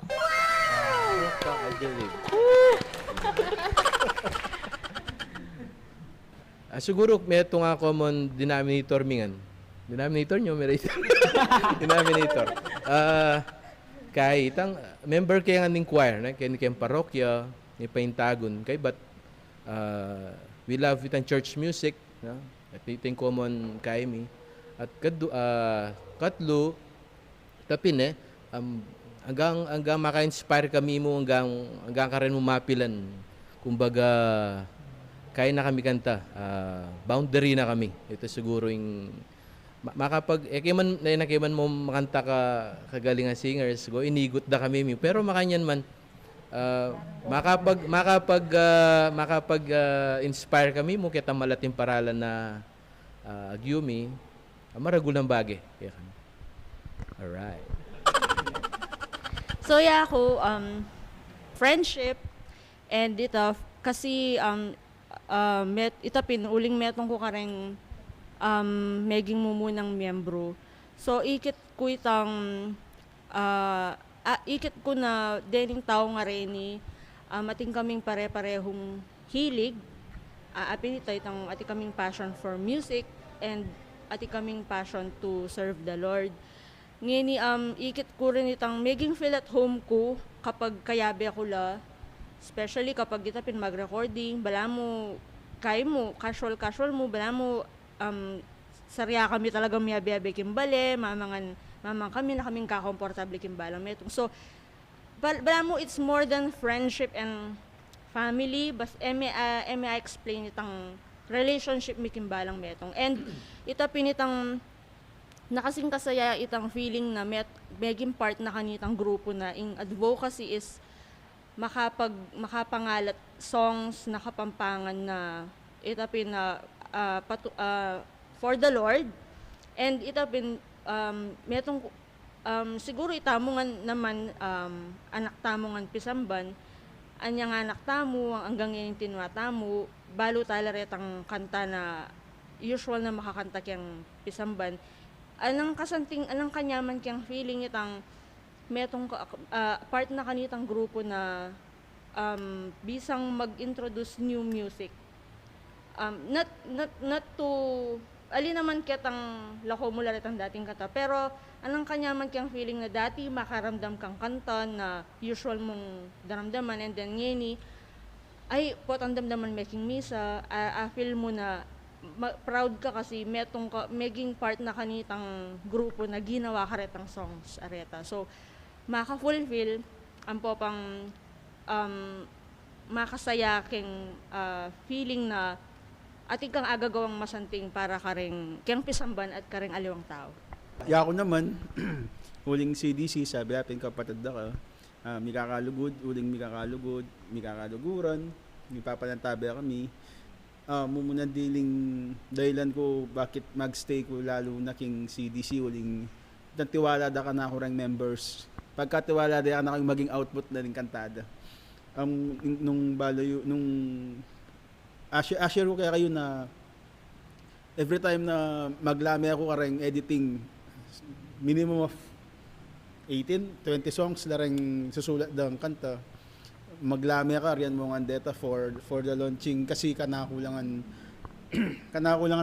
Siguro may ito nga common denominator mingan. Denominator nyo, may denominator. Kay itang member kaya nga ning choir, kaya ni parokya, ni paintagon, kay but we love itang church music, at ito yung common kay mi. At katlo, tapin hanggang maka-inspire kami mo hanggang ka rin mapilan. Kumbaga, kaya na kami kanta. Boundary na kami. Ito siguro yung kiman mo makanta ka kagalingan singers, go inigot da kami mi. Pero makanyan man makapag inspire kami mo kita malating paralan na agyumi maragulang bagay. Alright. So yeah, ako friendship and ito kasi ito pinuling metong ko kareng meging mumunang miyembro. So ikit ko itang ikit ko na dening tao nga rin ni ating kaming pare-parehong hilig. Apin ito itang ating kaming passion for music and ating kaming passion to serve the Lord. Ngini ikit ko rin itang maging feel at home ko kapag kayabe ako la, especially kapag kita pin mag-recording, bala mo kay mo casual mo, bala mo sarya kami talaga miyabe kimbale, mamang kami na kaming kakomportable kimbalang metong. So bala mo it's more than friendship and family, bas I explain itang relationship mi kimbalang metong. And ita pinitang nakasing kasaya itang feeling na maging part na kanitang grupo na in advocacy is makapangalat songs na kapampangan na itapin na for the Lord. And itapin metong siguro itamongan naman anak tamongan pisamban anyang anak tamo hanggang yung tinwatamo balo tala retang kanta na usual na makakanta kyang pisamban. Anang kanyaman kyang feeling itang metong part na kanitang grupo na bisang mag-introduce new music. Not to ali naman kitang lako mula retang dating kata, pero anang kanyaman kyang feeling na dati makaramdam kang kanta na usual mong daramdaman, and then ngeni ay potang damdaman making misa, feel mo na proud ka kasi maging part na kanitang grupo na ginawa ka retang songs areta. So maka-fulfill ang popang makasaya king feeling na ating kang agagawang masanting para karing kang pisamban at karing aliwang tao. Ako naman, huling CDC, sabi natin kapatid na ka, mikakalugod, huling mikakaluguran, mipapanantabi kami. Mumunan diling dahilan ko bakit magstay ko lalo na king CDC, huling tiwala da ka na ako members. Pagkatiwala da ka na maging output na rin kantada. Nung assure ko kaya kayo na every time na maglame ako kareng editing, minimum of 18-20 songs na rin susulat ng kanta. Maglame ka riyan mo nga data for the launching kasi kanakulangan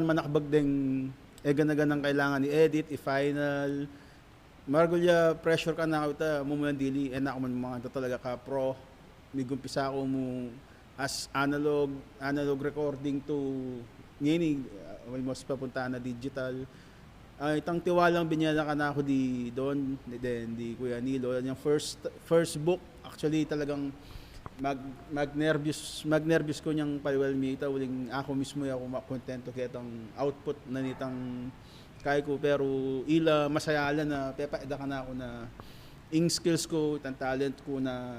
manakbag ding ganaganang kailangan i-edit, i-final. Margulya pressure ka na kita mumunan dili enak man mga talaga ka pro. Migumpisa ako mo as analog recording to ngini almost papunta na digital. Itang tiwalang binyada ka na ako di doon, then di Kuya Nilo. Yung first book actually talagang magnervous ko niyang paliwal mi ita uling ako mismo ako makontento kaya itong output na nitang kaya ko, pero ila masayala na pepaida ka na ako na ing skills ko, itang talent ko na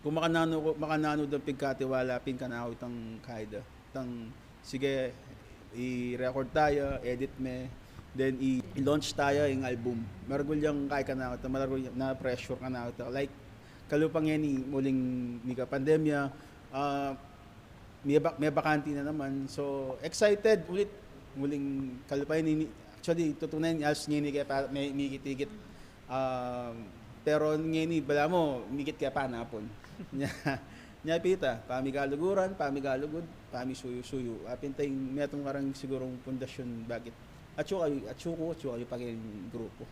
kung makanano daw pigkatiwala pin ka na ako itang kaida itang sige i-record tayo, edit me, then i-launch tayo yung album. Margulyang kaya ka na ako, na pressure ka na ako, like kalupang yan muling mika pandemya, may bakanti na naman, so excited ulit muling kalupang yan. Actually tutunan alas ngayon kaya may mikit-ikit, pero ngayon bala mo mikit kaya panapon nya pita pamigaluguran, pamigalugod, pamisuyo-suyo apintay metong karang sigurong pundasyon bakit atyo kayo paging grupo.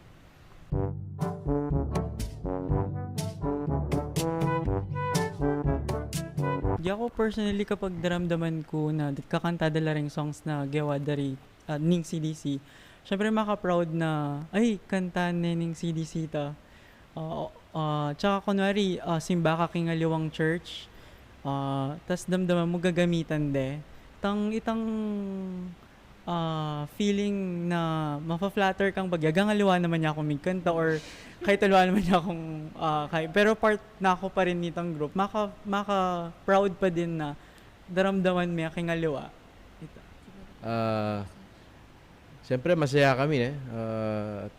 Di ako personally kapag daramdaman ko na kakanta dala ring songs na gawa dari ning CDC, syempre maka-proud na, ay, kanta nening CDC ta. Tsaka kunwari, simba ka kingaliwang church, tas damdaman mo gagamitan de. Itang feeling na mafa-flatter kang bagyagang aliwa naman niya akong migkanta or kahit aliwa naman niya akong pero part na ako pa rin nitang group, maka-proud pa din na daramdaman mo aking aliwa. Siyempre masaya kami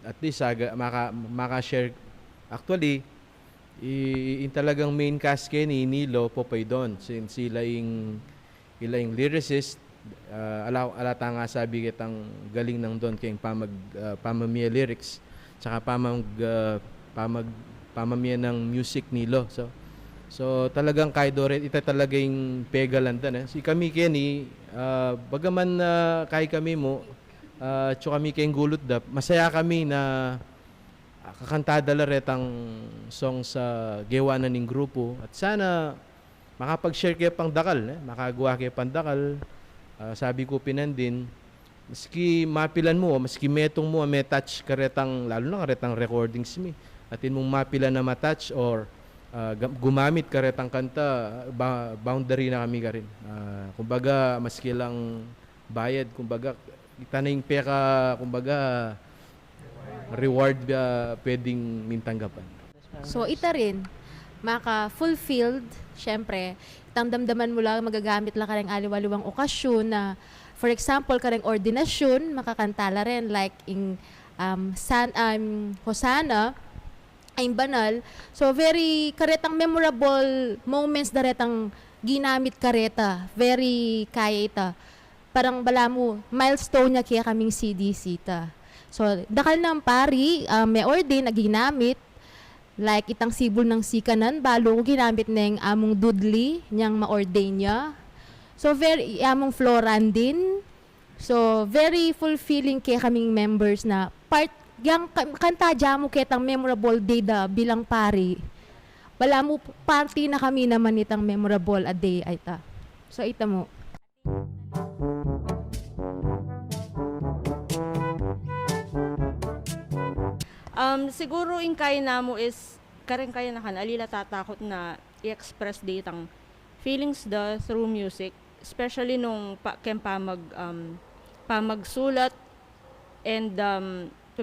at least maka-share. Actually, talagang main cast kay ni Nilo Popoy doon since sila yung lyricist. Alata nga sabi kitang galing ng doon kayong pamamia lyrics tsaka pamamia ng music Nilo. So talagang kay Doret ita talaga yung pegalandan. Si kami Kenny, bagaman kay kami mo, tsaka kami kayong gulot dap, masaya kami na kakantada laretang song sa gewanan ng grupo at sana makapag-share kayo pang dakal, makagawa kayo pang dakal. Sabi ko pinandin, maski mapilan mo, maski metong mo, may touch karetang, lalo na karetang recordings mi, atin mong mapilan na matouch or gumamit karetang kanta, boundary na kami ka rin. Kumbaga, maski lang bayad, kumbaga, kita na yung peka, kumbaga, reward pwedeng mintanggapan. So, ita rin, maka-fulfilled, syempre, itang damdaman mo lang, magagamit lang kareng aliwaliwang okasyon na, for example, kareng ordinasyon, makakantala rin, like in Hosanna, ay banal. So, very karetang memorable moments daretang ginamit kareta. Very kaya ita. Parang bala mo, milestone niya kaya kaming CDC ta. So, dakal ng pari, may ordain na ginamit. Like itang sibol ng sikanan, balo ko ginamit ng among dudley, niyang ma-ordain niya. So, very, among floran din. So, very fulfilling kaya kaming members na part, yang kanta dyan mo kitang memorable day da bilang pari. Wala mo, party na kami naman itang memorable a day ay ta. So, ita mo. Siguro yung kaya na mo is kaya na kan alila tatakot na i-express ditang feelings da through music, especially nung pamagsulat and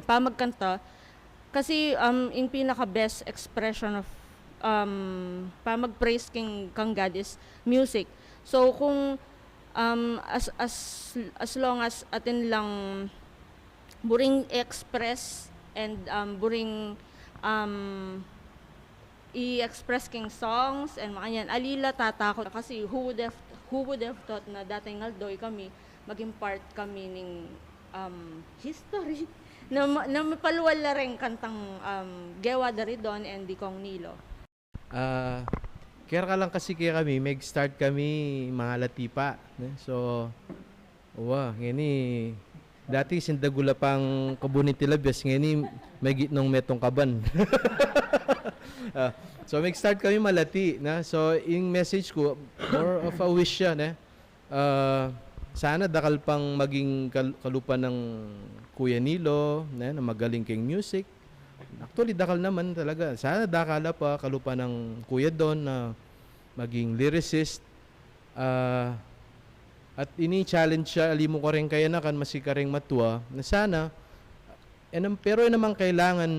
pamagkanta kasi yung pinaka best expression of pamag-praise kang God is music. So kung as long as atin lang buring express and buring i-express king songs and makanyan alila tatakot kasi who would have thought na dating ngaldoy kami maging part kami ning history na mapaluwal na rin kantang gewa dari doon and di kong Nilo. Kaya ka lang kasi kaya kami mag-start kami mga latipa, so ngini dati sindagula pang kabunit tilabas, ngini may gitnong metong kaban. So mag-start kami malati na. So yung message ko more of a wish siya sana dakal pang maging kalupa ng Kuya Nilo na magaling king music. Actually dakal naman talaga. Sana dakala pa kalupa ng Kuya Don na maging lyricist. At ini-challenge siya, alimo ko rin kaya na kan masikaring matwa na sana pero naman kailangan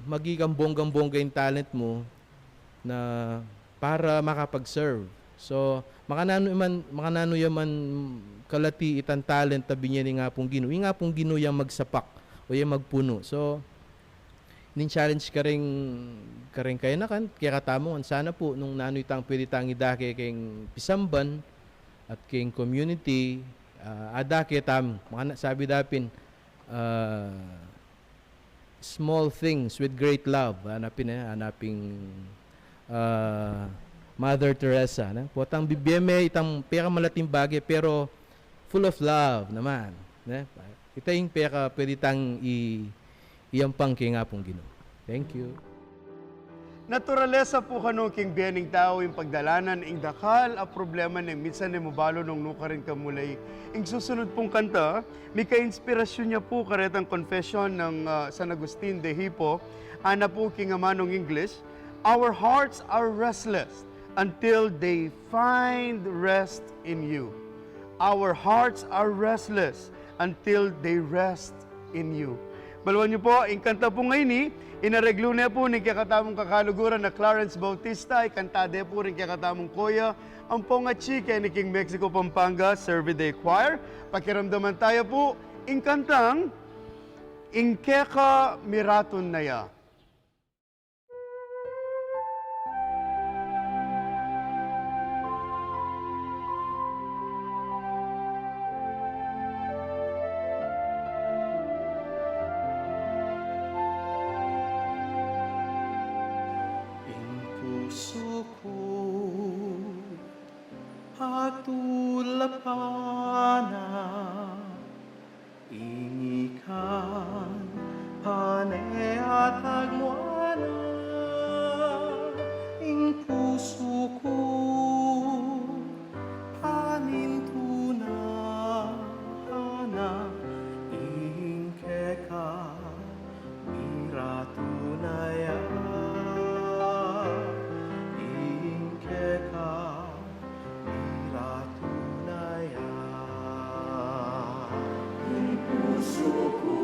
magiging bonggang-bongga yung talent mo na para makapag-serve. So, makanano yaman kalati itang talent tabi niya ni nga pong Ginoo. Yung nga pong Ginoo yung magsapak o yung magpuno. So, nin-challenge ka rin kaya na kan, kaya katamon, sana po nung nano itang pwede tang idake kayong pisamban at kayong community, adake tam, sabi dapin, small things with great love. Hanaping Mother Teresa. Potang bibiyeme itang pera malating bagay pero full of love naman. Ito yung pera pwede tang iyampang kaya nga pong Ginoo. Thank you. Naturalesa po kano king biyaning tao yung pagdalanan, ing dakal a problema na minsan ni mubalo nung nuka rin kamulay. Ing susunod pong kanta, may ka-inspirasyon niya po karetang confession ng San Agustin de Hippo, ana po king amanong English, our hearts are restless until they find rest in you. Our hearts are restless until they rest in you. Balwan niyo po, ang kanta po ngayon ni, inareglo na po ng kakatamong kakaluguran na Clarence Bautista, ay kantade po rin kakatamong koya, ang pongachi kay ni King Mexico Pampanga Servide Choir. Pakiramdaman tayo po, ang kantang, Ingkeka Miraton Naya. Puso ko patulapana, ingikan paneatag moana, ing puso ko panintuna ana, ingkeka miratunaya. Puso ko,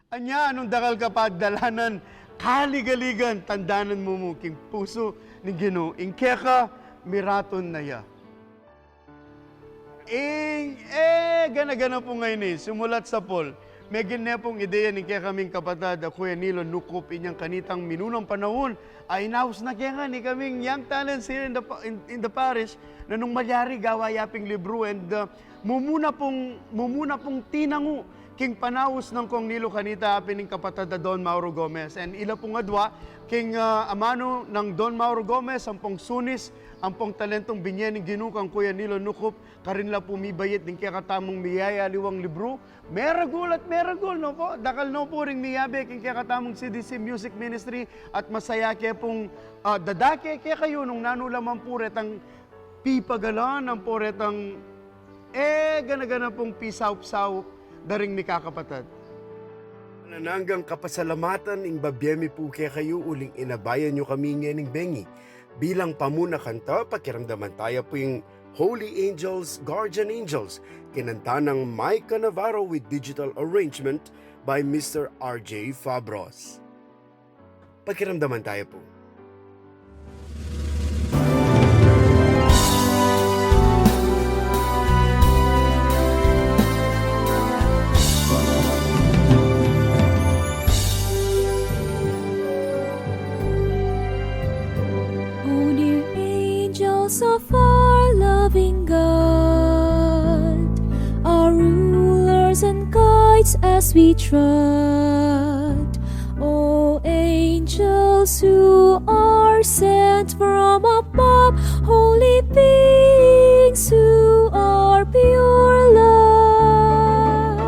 Anya, anong dakal ka pa dalanan, kaligaligan, tandanan mo king puso ni Ginoo, ingkeka, miraton na ya. Gana-gana po ngayon sumulat sa Paul, may ginepong ideya ni kaya kaming kapatad, Kuya Nilo, nukup inyang kanitang minunang panahon, ay naus na kaya nga ni kaming young talents here in the parish, na nung malyari gawayaping libro, and mumuna pong tinangu, king panaus ng kong Nilo kanita, apining kapatad na Don Mauro Gomez, and ila pong adwa, king amano ng Don Mauro Gomez, ang pong sunis, ang pong talentong binyan ng ginukang Kuya Nilo Nukup, karin la pumibayit ng kaya katamong miyaya liwang libro, meragul at meragul, no po? Dakal no po ring miyabe, king kaya katamong CDC Music Ministry, at masaya kaya pong dadake, kaya kayo nung nanulaman po retang pipagalan, ang po retang, gana-gana pong pisaup-saup, daring ni kakapatad. Nananggang kapasalamatan ing babyemi po kaya kayo uling inabayan nyo kami ngayon bengi. Bilang pamuna kanta, pakiramdaman tayo po yung Holy Angels, Guardian Angels, kinanta ng Micah Navarro with digital arrangement by Mr. RJ Fabros. Pakiramdaman tayo po. Of our loving God, our rulers and guides as we trod. O angels who are sent from above, holy beings who are pure love.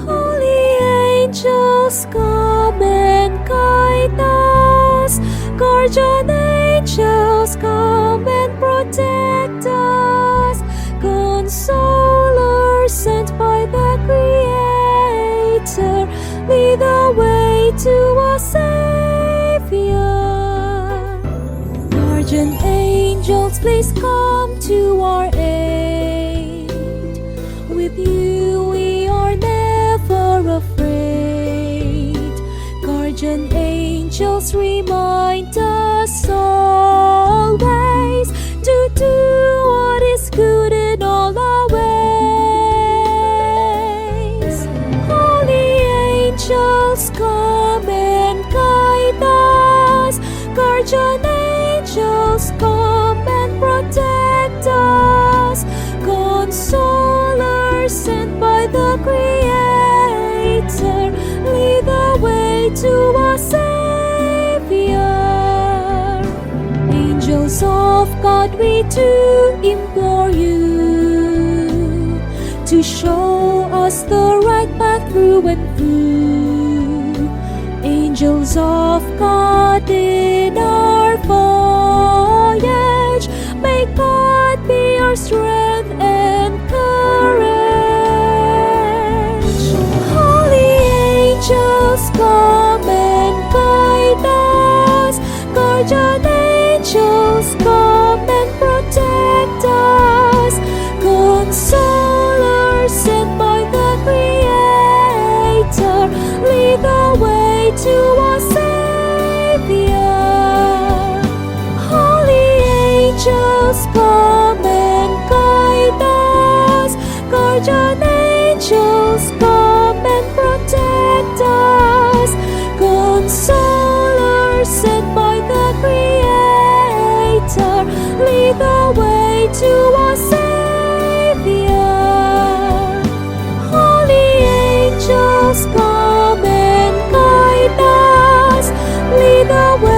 Holy angels, come and guide us. Guardian angels, come and protect us. Consoler sent by the Creator, lead the way to our Savior. Guardian angels, please come to our aid. With you we are never afraid. Guardian angels, remind us always to do what is good in all our ways. Holy angels, come and guide us. Guardian angels, come and protect us. Consoler sent by the Creator, lead the way to our Savior. Angels of God, we do implore you to show us the right path through and through. Angels of God, in our voyage, may God be our strength and courage. Holy angels, come and guide us. Guardian angels, come and protect us. Consoler sent by the Creator, lead the way to our Savior. Holy angels, come and guide us. Guardian angels, come and protect us. Consoler sent by the Creator, lead the way to our Savior. Holy angels, come and guide us, lead the way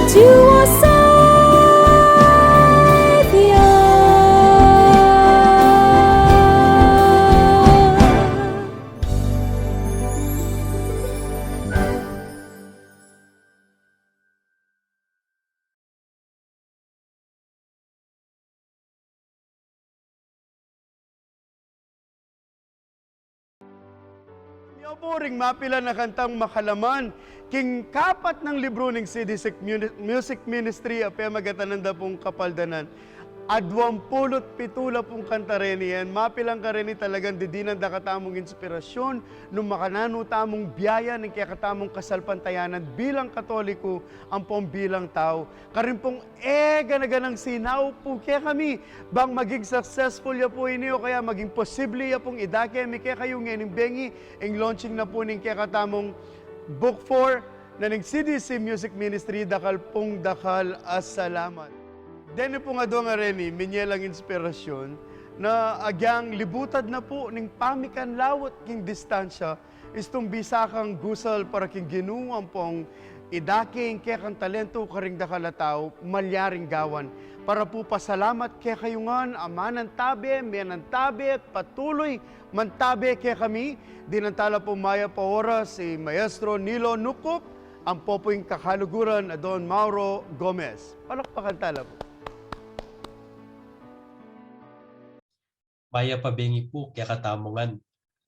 to our Savior. Ring mapila na kantang makalaman, king kapat ng libro ng CDC Music Ministry, apaya magatananda pong kapaldanan. 27 pong kanta rin yan. Mapilang ka rin talagang didinan da katamong inspirasyon nung makanano tamong biyaya ng kaya katamong kasalpantayanan bilang Katoliko ang pong bilang tao. Karin pong ganaganang sinaw po kaya kami bang maging successful ya po inyo kaya maging posible ya pong idake mi kaya kayo ngayon bengi ang launching na po ng kaya katamong Book 4 na ng CDC Music Ministry dakal pong dakal as salamat. Dene po nga doon nga rin, minyelang inspirasyon na agyang libutad na po ning pamikan lawat king distansya istong bisakang gusal para king ginuang pong idaking kaya kang talento karing dakalataw malyaring gawan para po pasalamat kaya kayungan amanan tabi, miyanan tabi at patuloy mantabi kaya kami dinantala po maya pa oras si Maestro Nilo Nukop ang popoing kakaluguran na Don Mauro Gomez. Palakpakan tala po. Maya pabengi po kaya katamongan.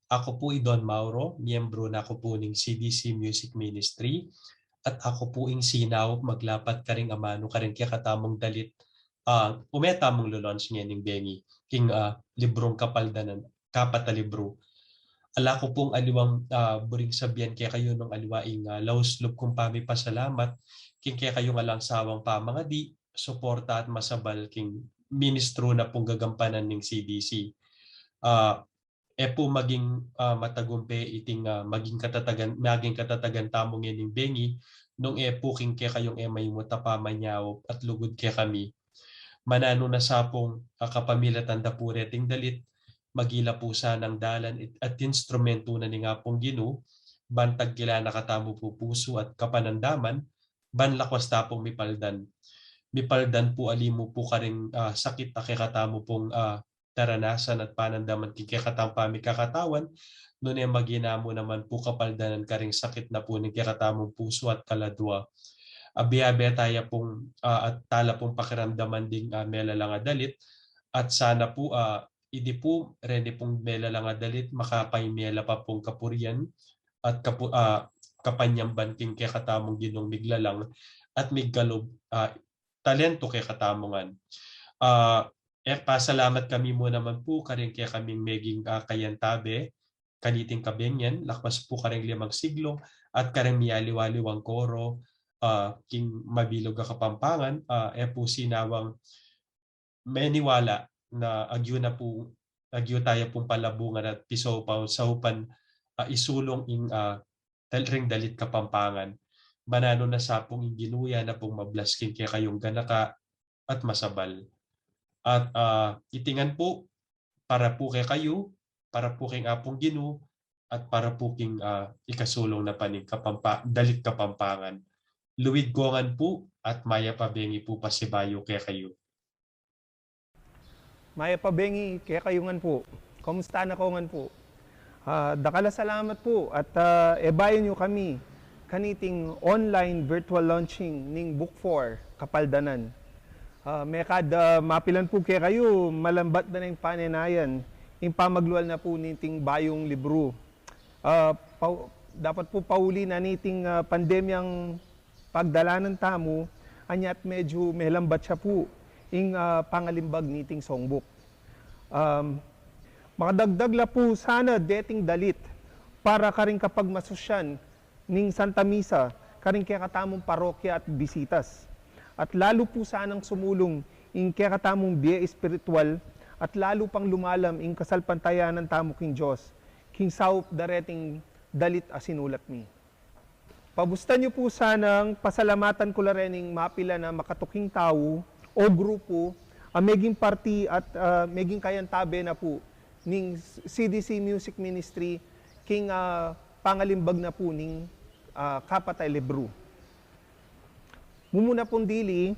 Ako po Don Mauro, miyembro na ako po ng CDC Music Ministry at ako po ing sinaw maglapat ka ring amano ka rin kaya katamong dalit umetamong lulons niya ng bengi king librong kapaldanan kapata libro. Ala ko pong aliwang buring sabihan kaya kayo nung aliwaing lauslub kung pami pasalamat king kaya kayong alang sawang pamangadi suporta at masabal king ministro na pong gagampanan ng CDC. Po maging matagumpe iting maging katatagan tamong yan ng bengi nung po king kaya kayong may mutapamanyaw at lugod kaya kami. Manano na sapong kapamilatan da po reting dalit magila po sanang dalan at instrumento na ni nga pong Ginoo bantag kila nakatamo po puso at kapanandaman banlakwas tapong mipaldan. Mipaldan po alimo po karing sakit na kikatamo pong taranasan at panandaman kikatang pamikakatawan noon ay maginamo naman po kapaldanan karing sakit na po ng kikatamong puso at kaladwa. Abiabe tayo pong at tala pong pakiramdaman ding melalang dalit at sana po idi po rene pong melalang dalit makapaymela pa pong kapurian at kapanyamban king kikatamong ginong miglalang at migkalob talento kay katamongan. Pasalamat kami mo naman po karing kaya kaming meging kayantabe, kaniting kabengyan, lakwas po karing 5 siglo, at karing miyaliwaliwang koro, king mabilog ka kapampangan, po sinawang meniwala na agyo tayo pong palabungan at piso pa sa upan isulong ing ring dalit kapampangan. Manano na sapong ginuya na pong mablaskin kaya kayong ganaka at masabal. At itingan po para po kay kayo, para po king apong Ginoo at para po king ikasulong na paning dalit kapampangan. Luwid gongan po at maya pabengi po pasibayo kay kayo. Maya pabengi kaya kayungan po. Kumusta na kongan po? Dakala salamat po at ebayan nyo kami kaniting online virtual launching ning Book 4 Kapaldanan. Mekad mapilan po kaya kayo malambat na ng panenayan yung pamagluwal na po niting bayong libro. Dapat po pauli na niting pandemyang pagdalanan tamo anyat medyo melambat siya po yung pangalimbag niting songbook. Makadagdag la po sana dating dalit para karing kapag masusyan ning Santa Misa karing kaya katamong parokya at bisitas. At lalo po sanang sumulong in kaya katamong biye espiritual at lalo pang lumalam in kasalpantayanan tamo king Diyos, king saup dareting dalit asinulat mi. Pabustan niyo po sanang pasalamatan ko la rening mapila na makatuking tao o grupo meging party at meging kayantabe na po ning CDC Music Ministry king pangalimbag na po ning Kapatay Libro. Mumuna pong dili,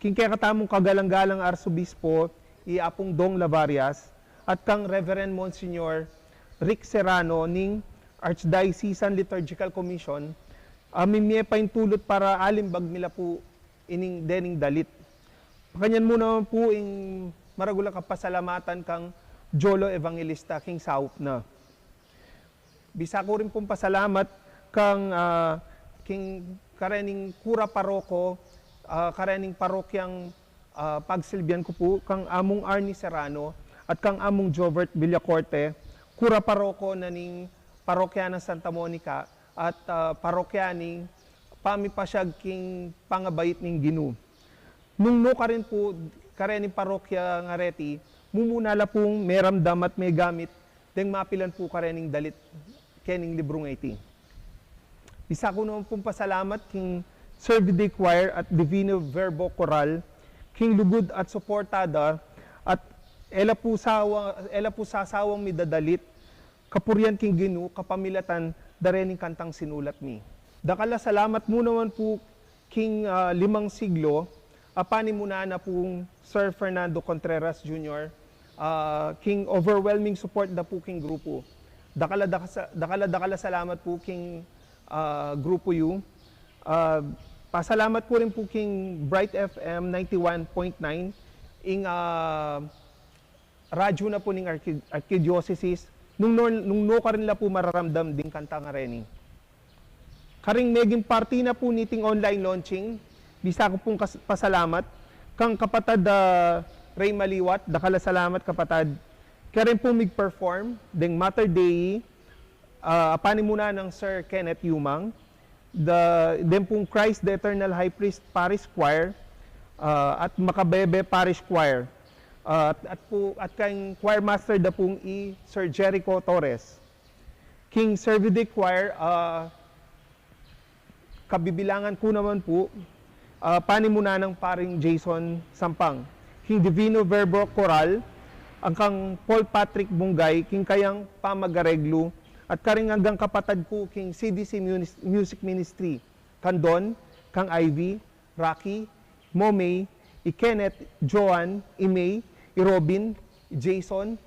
king kaya katamong kagalang-galang Arsobispo, iapong Dong Lavarias, at kang Reverend Monsignor Rick Serrano ning Archdiocesan Liturgical Commission, mimye pa yung tulot para alimbag nila po ining dening dalit. Pakanyan mo naman po yung maragula kapasalamatan kang Jolo Evangelista, king saup na. Bisa ko rin pong pasalamat kang king karening Kura Paroko, karening parokyang pagsilbihan ko po kang among Arnie Serrano at kang among Jovert Villacorte, kura paroko na ning parokya ng Santa Monica at parokya ning pamipasyag king pangabayit ning Ginu. Nung no ka rin po, karening parokya nga reti, mumunala pong meramdam at may gamit, deng mapilan po karening dalit kening librong 80. Isa ko naman pong pasalamat king Servide Choir at Divino Verbo Choral, king lugod at suportada, at ela po sasawang midadalit, kapuryan king Ginu, kapamilatan, darening kantang sinulat mi. Dakala salamat mo naman po king 5 siglo, apani muna na pong Sir Fernando Contreras Jr., king overwhelming support da po king grupo. Dakala salamat po king grupo yu. Pasalamat po rin po king Bright FM 91.9, ing radyo na po ning Archdiocese, nung no ka rin la po mararamdam ding kanta nga reni. Karing meging party na po niting online launching, bisa ko pong pasalamat, kang kapatad Ray Maliwat, dakala salamat kapatad, kaya rin po mig-perform, ding Mater Dei, apani muna ng Sir Kenneth Yumang, then pong Christ the Eternal High Priest Parish Choir, at Makabebe Parish Choir, at kayong choir master da pong Sir Jericho Torres. King Servide Choir, kabibilangan ko naman po, panimuna ng paring Jason Sampang. King Divino Verbo Choral, ang kang Paul Patrick Bungay, king kayang pamagareglo, at karing hanggang kapatad ko, king CDC Music Ministry, Kandon, kang Ivy, Rocky, Momay, Kenneth, Joan, May, Robin, Jason,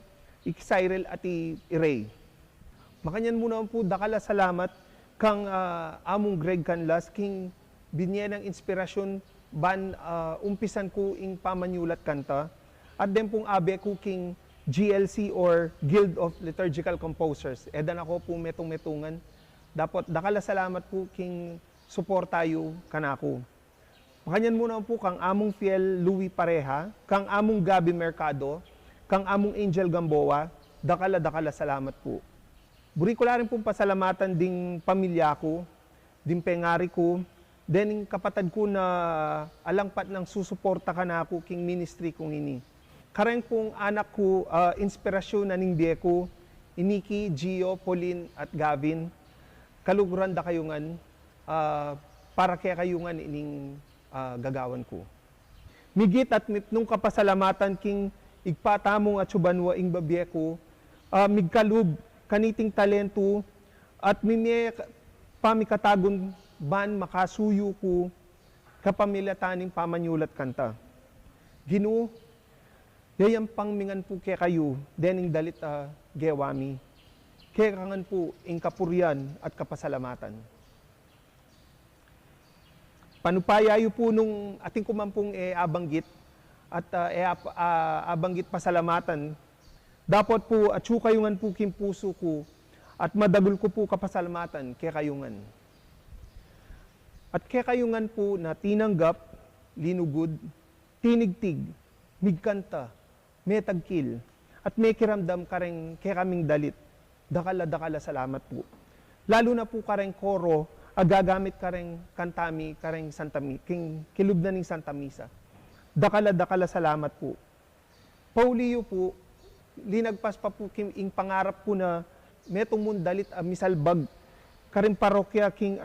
Cyril at Ray. Makanyan muna po, dakala salamat kang among Greg Canlas, king binyan ng inspirasyon ban umpisan ko ing pamanyulat kanta, at den pong abe ko king GLC or Guild of Liturgical Composers. Edan ako po metong-metungan. Dapat dakala salamat po king suportayo kanako. Makanyan muna po kang among Fiel Louis Pareha, kang among Gabi Mercado, kang among Angel Gamboa, dakala salamat po. Buri ko rin pong pasalamatan ding pamilya ko, ding pengari ko, then kapatid ko na alangpat ng susuporta ka na ako king ministry kong ini. Kareng pong anak ko, inspirasyon na ning biye ko, Iniki, Gio, Pauline at Gavin, kaluguran da kayungan, para kaya kayungan ining gagawan ko. Migit at nung kapasalamatan king igpatamong at subanwa ing babiye ko, migkalub, kaniting talento, at mimi pamikatagon ban makasuyo ko kapamilataning pamanyulat kanta. Ginu, dayang pangmingan po kaya kayo, dening dalit gewami, kaya kangan po ing kapurian at kapasalamatan. Panupayayo po nung ating kumampong abanggit at abanggit pasalamatan, dapat po at kayungan po king puso ko at madagol ko po kapasalamatan kaya kayungan. At kaya kayungan po na tinanggap, linugod, tinigtig, migkanta, may tagkil, at may kiramdam kareng kaya kaming dalit. Dakala salamat po. Lalo na po kareng koro, agagamit kareng kantami, kareng Santa king kilub na ning Santa Misa. Dakala salamat po. Pauliyo po, linagpas pa po king pangarap po na metong mundalit misalbag karing parokya king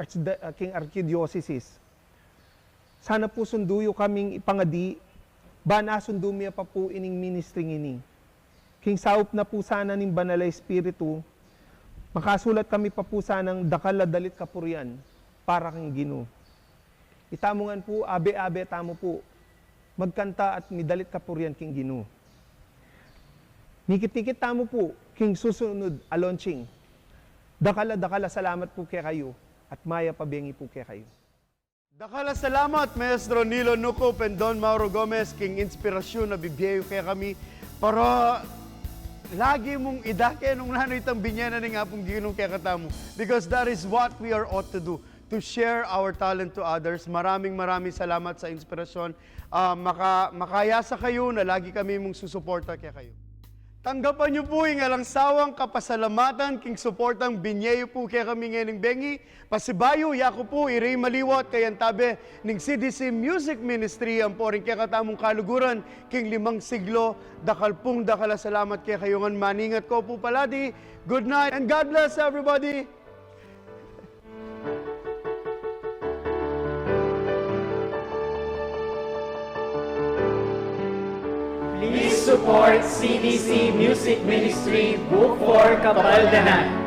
Archdiocese. Sana po sunduyo kaming ipangadi, ba nasundumiya pa po ining ministry ini. King saup na po sana ning Banal Espiritu, makasulat kami pa po sanang dakala dalit kapurian para kang Ginu. Itamungan po, abe-abe tamo po, magkanta at midalit kapurian king Ginu. Nikit-nikit tamo po, king susunod launching. Dakala salamat po kaya kayo at maya pabengi po kaya kayo. Dakala salamat, Maestro Nilo Nuco, Pendon Mauro Gomez, king inspirasyon na bibiyayo kaya kami, para lagi mong idake nung nanoy itang binyanan ng apong ginong kaya katamo. Because that is what we are ought to do. to share our talent to others. Maraming salamat sa inspirasyon. Makayasa kayo na lagi kami mong susuporta kaya kayo. Tanggapan niyo po yung alang sawang kapasalamatan king suportang binyeyo po kaya kami ngayon bengi. Pasibayo, yako po, irey maliwat kayan tabi ng CDC Music Ministry ang po rin kaya katamong kaluguran king 5 siglo. Dakal salamat kaya kayongan maningat ko po paladi. Good night and God bless everybody! Please support CDC Music Ministry Book for Kapaldanan.